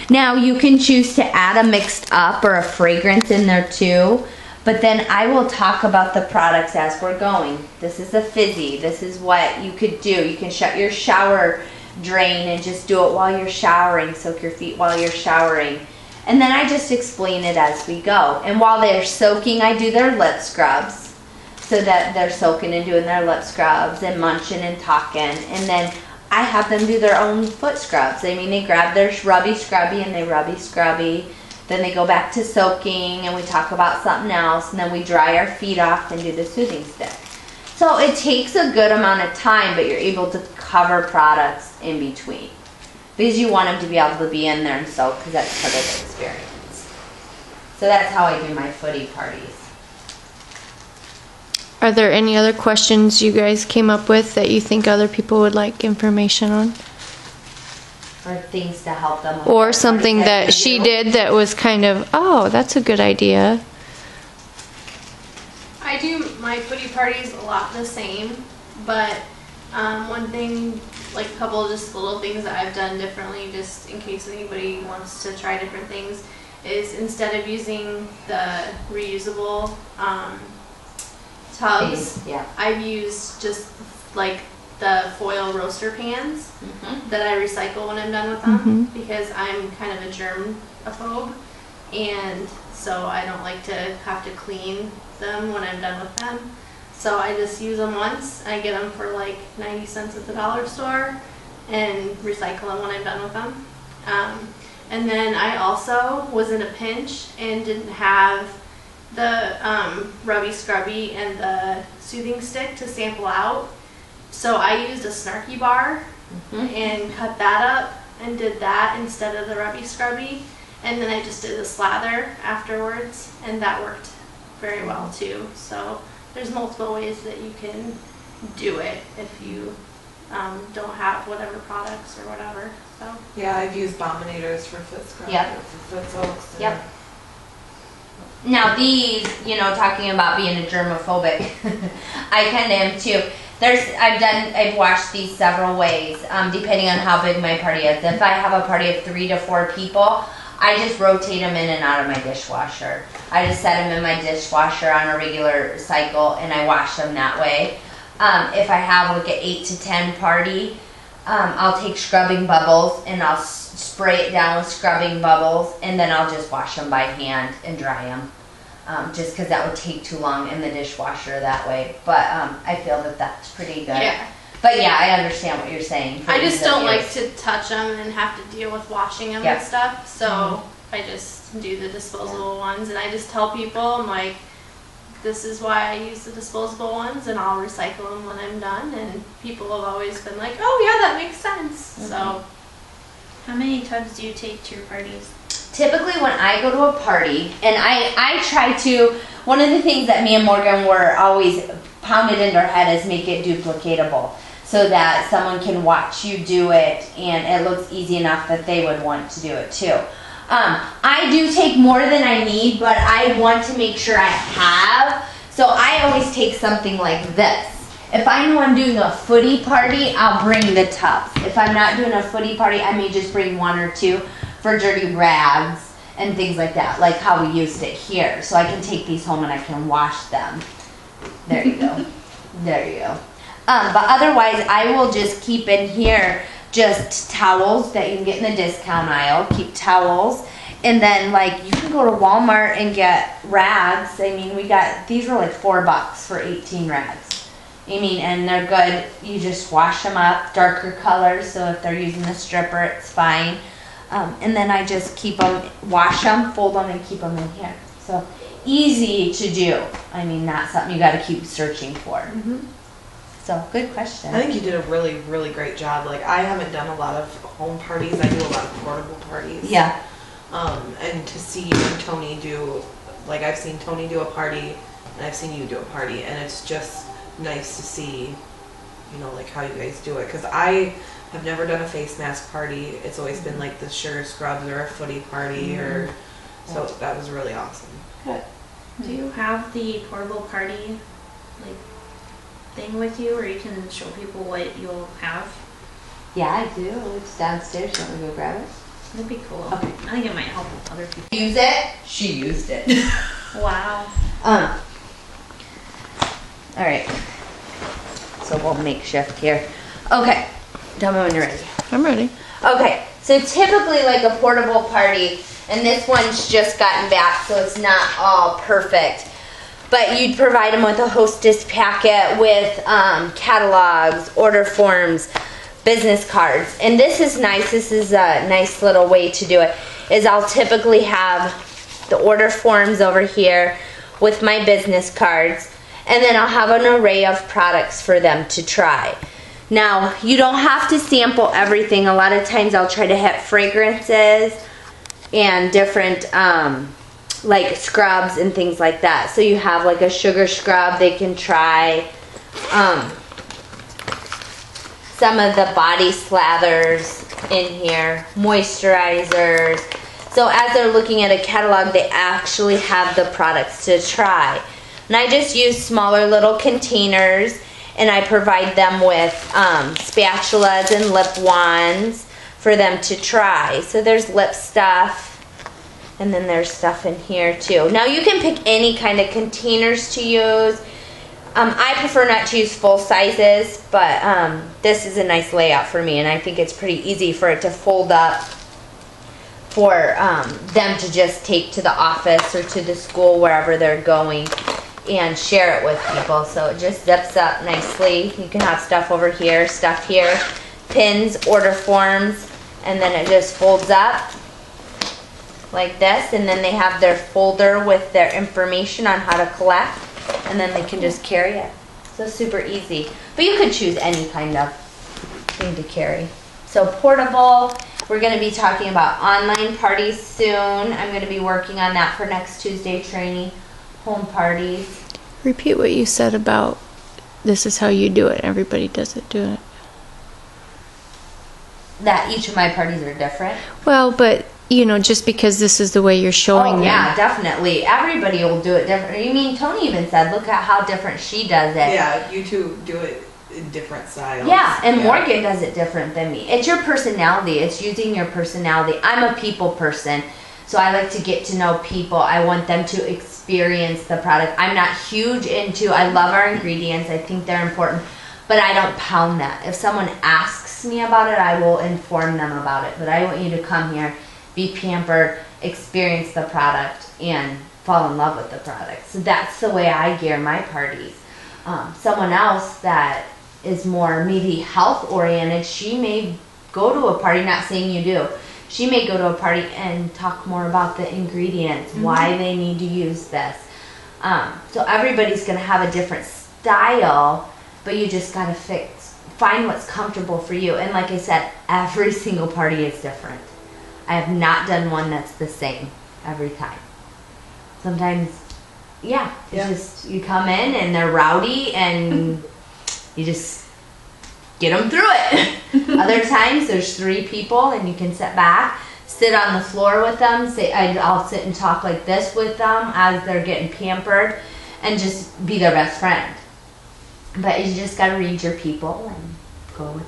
Now you can choose to add a mixed up or a fragrance in there too, but then I will talk about the products as we're going. This is the fizzy, this is what you could do. You can shut your shower drain and just do it while you're showering, soak your feet while you're showering. And then I just explain it as we go. And while they're soaking, I do their lip scrubs, so that they're soaking and doing their lip scrubs and munching and talking. And then I have them do their own foot scrubs. I mean, they grab their rubby scrubby and they rubby scrubby. Then they go back to soaking and we talk about something else. And then we dry our feet off and do the soothing stick. So it takes a good amount of time, but you're able to cover products in between. Because you want them to be able to be in there and soak, because that's part of the experience. So that's how I do my footy parties. Are there any other questions you guys came up with that you think other people would like information on? Or things to help them with Or their something parties that we she do. did that was kind of, oh, that's a good idea. I do my footy parties a lot the same, but one thing, like a couple of just little things that I've done differently, just in case anybody wants to try different things, is instead of using the reusable tubs, Yeah. I've used just like the foil roaster pans that I recycle when I'm done with them, because I'm kind of a germaphobe, and so I don't like to have to clean them when I'm done with them. So I just use them once. I get them for like 90 cents at the dollar store and recycle them when I'm done with them. And then I also was in a pinch and didn't have the rubby scrubby and the soothing stick to sample out. So I used a snarky bar and cut that up and did that instead of the rubby scrubby. And then I just did a slather afterwards, and that worked very well too. So there's multiple ways that you can do it if you don't have whatever products or whatever. So Yeah, I've used bombinators for foot scrubs, Yep. for foot soaks. and- Yep. Now these, you know, talking about being a germophobic, I kind of am too. I've watched these several ways, depending on how big my party is. If I have a party of 3 to 4 people, I just rotate them in and out of my dishwasher. I just set them in my dishwasher on a regular cycle, and I wash them that way. If I have like an 8 to 10 party, I'll take scrubbing bubbles and I'll spray it down with scrubbing bubbles, and then I'll just wash them by hand and dry them. Just because that would take too long in the dishwasher that way. But I feel that that's pretty good. yeah, But yeah, I understand what you're saying. I just For don't ease like of to touch them and have to deal with washing them Yep. and stuff. So I just do the disposable ones, and I just tell people, I'm like, this is why I use the disposable ones, and I'll recycle them when I'm done. And people have always been like, oh yeah, that makes sense. So How many tubs do you take to your parties? Typically when I go to a party, and I try to, one of the things that me and Morgan were always pounded into our head is make it duplicatable, so that someone can watch you do it and it looks easy enough that they would want to do it too. I do take more than I need, but I want to make sure I have. So I always take something like this. If I know I'm doing a footy party, I'll bring the tubs. If I'm not doing a footy party, I may just bring 1 or 2 for dirty rags and things like that, like how we used it here. So I can take these home and I can wash them. There you go. There you go. But otherwise, I will just keep in here just towels that you can get in the discount aisle. Keep towels. And then, like, you can go to Walmart and get rags. I mean, these were like $4 for 18 rags. I mean, and they're good. You just wash them up, darker colors, so if they're using a stripper, it's fine. And then I just keep them, wash them, fold them, and keep them in here. So, easy to do. I mean, not something you got to keep searching for. Mm-hmm. So, good question. I think you did a really, really great job. Like, I haven't done a lot of home parties. I do a lot of portable parties. Yeah. And to see you and Tony do, like, I've seen Tony do a party, and I've seen you do a party, and it's just nice to see, you know, like, how you guys do it. Because I have never done a face mask party. It's always been, like, the sugar scrubs or a footy party, or, so that was really awesome. Good. Do you have the portable party, like, thing with you, or you can show people what you'll have? Yeah, I do. It's downstairs. You want me to go grab it? That'd be cool. Okay. I think it might help other people. Use it? She used it. Wow. All right. So we'll make shift here. Okay. Tell me when you're ready. I'm ready. Okay. So typically like a portable party, and this one's just gotten back, so it's not all perfect. But you'd provide them with a hostess packet with catalogs, order forms, business cards. And this is nice. This is a nice little way to do it. Is I'll typically have the order forms over here with my business cards, and then I'll have an array of products for them to try. Now, you don't have to sample everything. A lot of times I'll try to hit fragrances and different like scrubs and things like that. So you have like a sugar scrub they can try. Some of the body slathers in here, moisturizers. So as they're looking at a catalog, they actually have the products to try. And I just use smaller little containers, and I provide them with spatulas and lip wands for them to try. So there's lip stuff, and then there's stuff in here too. Now you can pick any kind of containers to use. I prefer not to use full sizes, but this is a nice layout for me, and I think it's pretty easy for it to fold up for them to just take to the office or to the school, wherever they're going, and share it with people. So it just zips up nicely. You can have stuff over here, stuff here, pins, order forms, and then it just folds up like this, and then they have their folder with their information on how to collect, and then they can just carry it. So super easy. But you could choose any kind of thing to carry. So portable. We're going to be talking about online parties soon. I'm going to be working on that for next Tuesday training. Home parties. Repeat what you said about this is how you do it. Everybody does it, do it. That each of my parties are different. Well, but you know, just because this is the way you're showing them. Yeah, definitely. Everybody will do it different. You mean, Tony even said, look at how different she does it. Yeah, you two do it in different styles. Yeah, and Morgan does it different than me. It's your personality. It's using your personality. I'm a people person, so I like to get to know people. I want them to experience the product. I'm not huge into, I love our ingredients. I think they're important, but I don't pound that. If someone asks me about it, I will inform them about it. But I want you to come here, be pampered, experience the product, and fall in love with the product. So that's the way I gear my parties. Someone else that is more maybe health oriented, she may go to a party, not saying you do, she may go to a party and talk more about the ingredients, why they need to use this. So everybody's going to have a different style, but you just got to find what's comfortable for you. And like I said, every single party is different. I have not done one that's the same every time. Sometimes, yeah, it's just you come in and they're rowdy and you just get them through it. Other times there's 3 people and you can sit back, sit on the floor with them. I'll sit and talk like this with them as they're getting pampered, and just be their best friend. But you just gotta read your people and go with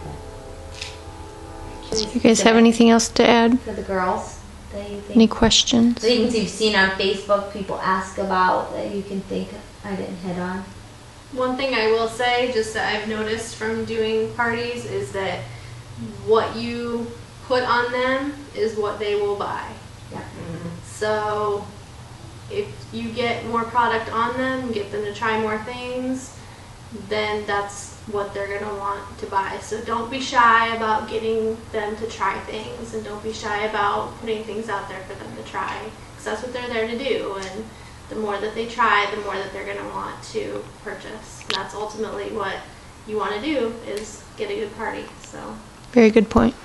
it. You guys have anything else to add? For the girls that you think? Any questions? Things you've seen on Facebook people ask about that you can think I didn't hit on? One thing I will say, just that I've noticed from doing parties, is that what you put on them is what they will buy. Yeah. So if you get more product on them, get them to try more things, then that's what they're going to want to buy. So don't be shy about getting them to try things, and don't be shy about putting things out there for them to try, because that's what they're there to do. And the more that they try, the more that they're going to want to purchase. And that's ultimately what you want to do, is get a good party. So Very good point.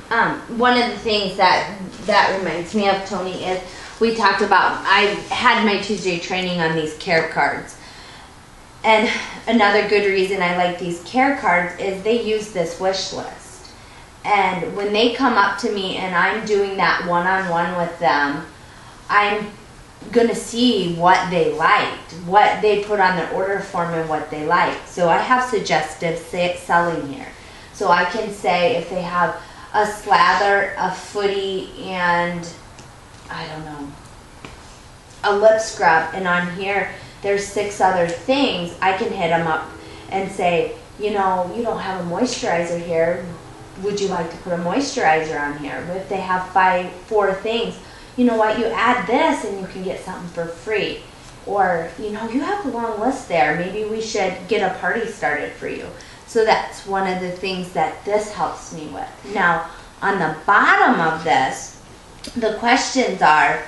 One of the things that reminds me of, Tony, is we talked about, I had my Tuesday training on these care cards. And another good reason I like these care cards is they use this wish list. And when they come up to me and I'm doing that one-on-one with them, I'm going to see what they liked, what they put on their order form and what they like. So I have suggestive selling here. So I can say if they have a slather, a footy, and I don't know, a lip scrub, and on here there's 6 other things, I can hit them up and say, you know, you don't have a moisturizer here. Would you like to put a moisturizer on here? But if they have 4 things, you know what, you add this and you can get something for free. Or, you know, you have a long list there. Maybe we should get a party started for you. So that's one of the things that this helps me with. Now, on the bottom of this, the questions are,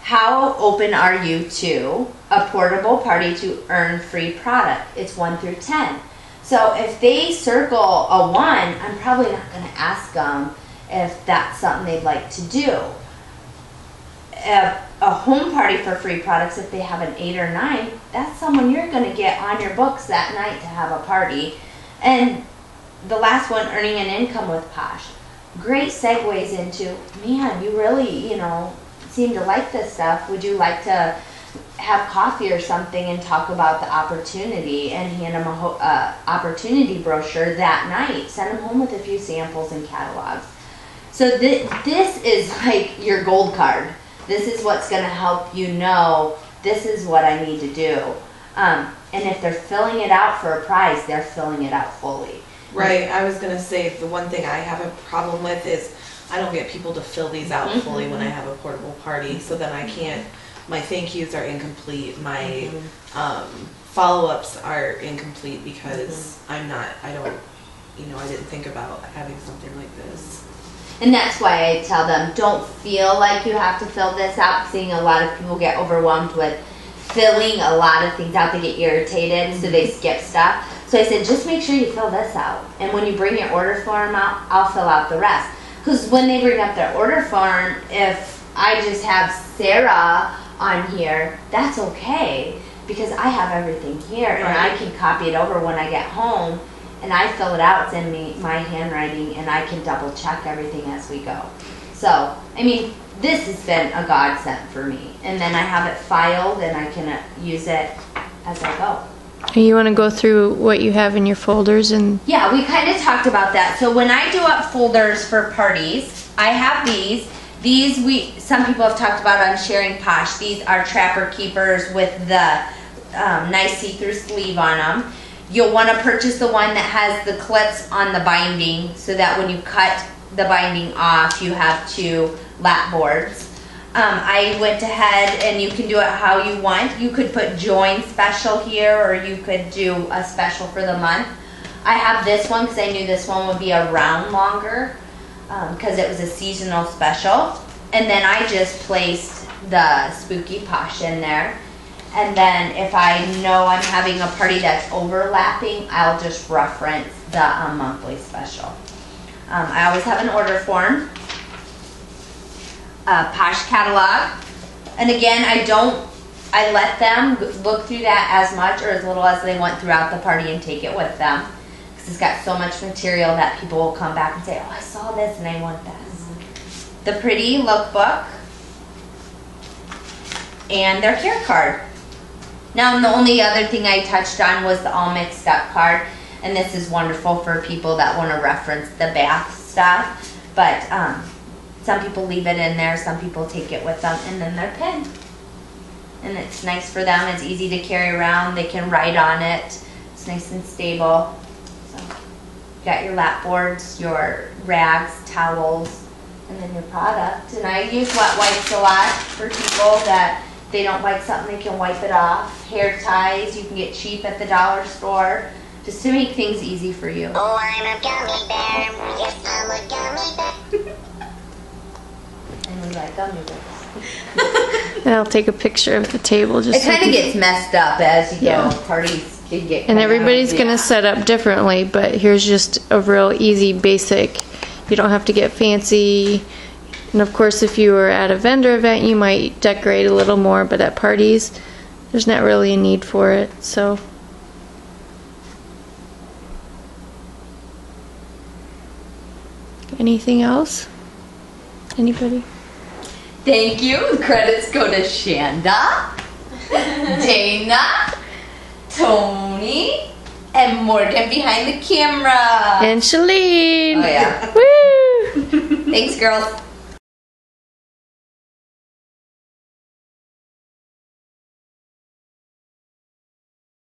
how open are you to a portable party to earn free product? It's 1 through 10. So if they circle a 1, I'm probably not going to ask them if that's something they'd like to do. A home party for free products, if they have an 8 or 9, that's someone you're going to get on your books that night to have a party. And the last one, earning an income with Posh. Great segues into, man, you really, you know, seem to like this stuff. Would you like to have coffee or something and talk about the opportunity, and hand them a opportunity brochure that night? Send them home with a few samples and catalogs. So this is like your gold card. This is what's going to help you know this is what I need to do. And if they're filling it out for a prize, they're filling it out fully. Right. I was going to say the one thing I have a problem with is I don't get people to fill these out fully when I have a portable party. So then I can't, my thank yous are incomplete. My follow-ups are incomplete because I don't, you know, I didn't think about having something like this. And that's why I tell them, don't feel like you have to fill this out. Seeing a lot of people get overwhelmed with filling a lot of things out. They get irritated, so they skip stuff. So I said, just make sure you fill this out. And when you bring your order form out, I'll fill out the rest. Because when they bring up their order form, if I just have Sarah on here, that's okay. Because I have everything here, and I can copy it over when I get home. And I fill it out, it's in my handwriting, and I can double check everything as we go. So, I mean, this has been a godsend for me. And then I have it filed, and I can use it as I go. You want to go through what you have in your folders? And yeah, we kind of talked about that. So when I do up folders for parties, I have these. Some people have talked about on Sharing Posh. These are Trapper Keepers with the nice see-through sleeve on them. You'll want to purchase the one that has the clips on the binding, so that when you cut the binding off, you have 2 lap boards. I went ahead, and you can do it how you want. You could put join special here, or you could do a special for the month. I have this one because I knew this one would be around longer because it was a seasonal special. And then I just placed the Spooky Posh in there. And then if I know I'm having a party that's overlapping, I'll just reference the monthly special. I always have an order form, a Posh catalog, and again, I let them look through that as much or as little as they want throughout the party and take it with them, because it's got so much material that people will come back and say, oh, I saw this and I want this. the pretty lookbook, and their care card. Now, the only other thing I touched on was the all mixed up card, and this is wonderful for people that want to reference the bath stuff, but some people leave it in there, some people take it with them, and then their pen. And it's nice for them, it's easy to carry around, they can write on it, it's nice and stable. So, you got your lap boards, your rags, towels, and then your product. And I use wet wipes a lot for people that they don't like something, they can wipe it off. Hair ties, you can get cheap at the dollar store, just to make things easy for you. Oh, I'm a gummy bear. Yes, I'm a gummy bear. And we like gummy bears. And I'll take a picture of the table just It kind of you- gets messed up as you Yeah. go. Parties can get And kinda everybody's out. gonna set up differently, but here's just a real easy basic. You don't have to get fancy. And of course, if you were at a vendor event, you might decorate a little more, but at parties, there's not really a need for it, so. Anything else? Anybody? Thank you. Credits go to Shanda, Dana, Tony, and Morgan behind the camera. And Shalene! Oh, yeah. Woo! Thanks, girls.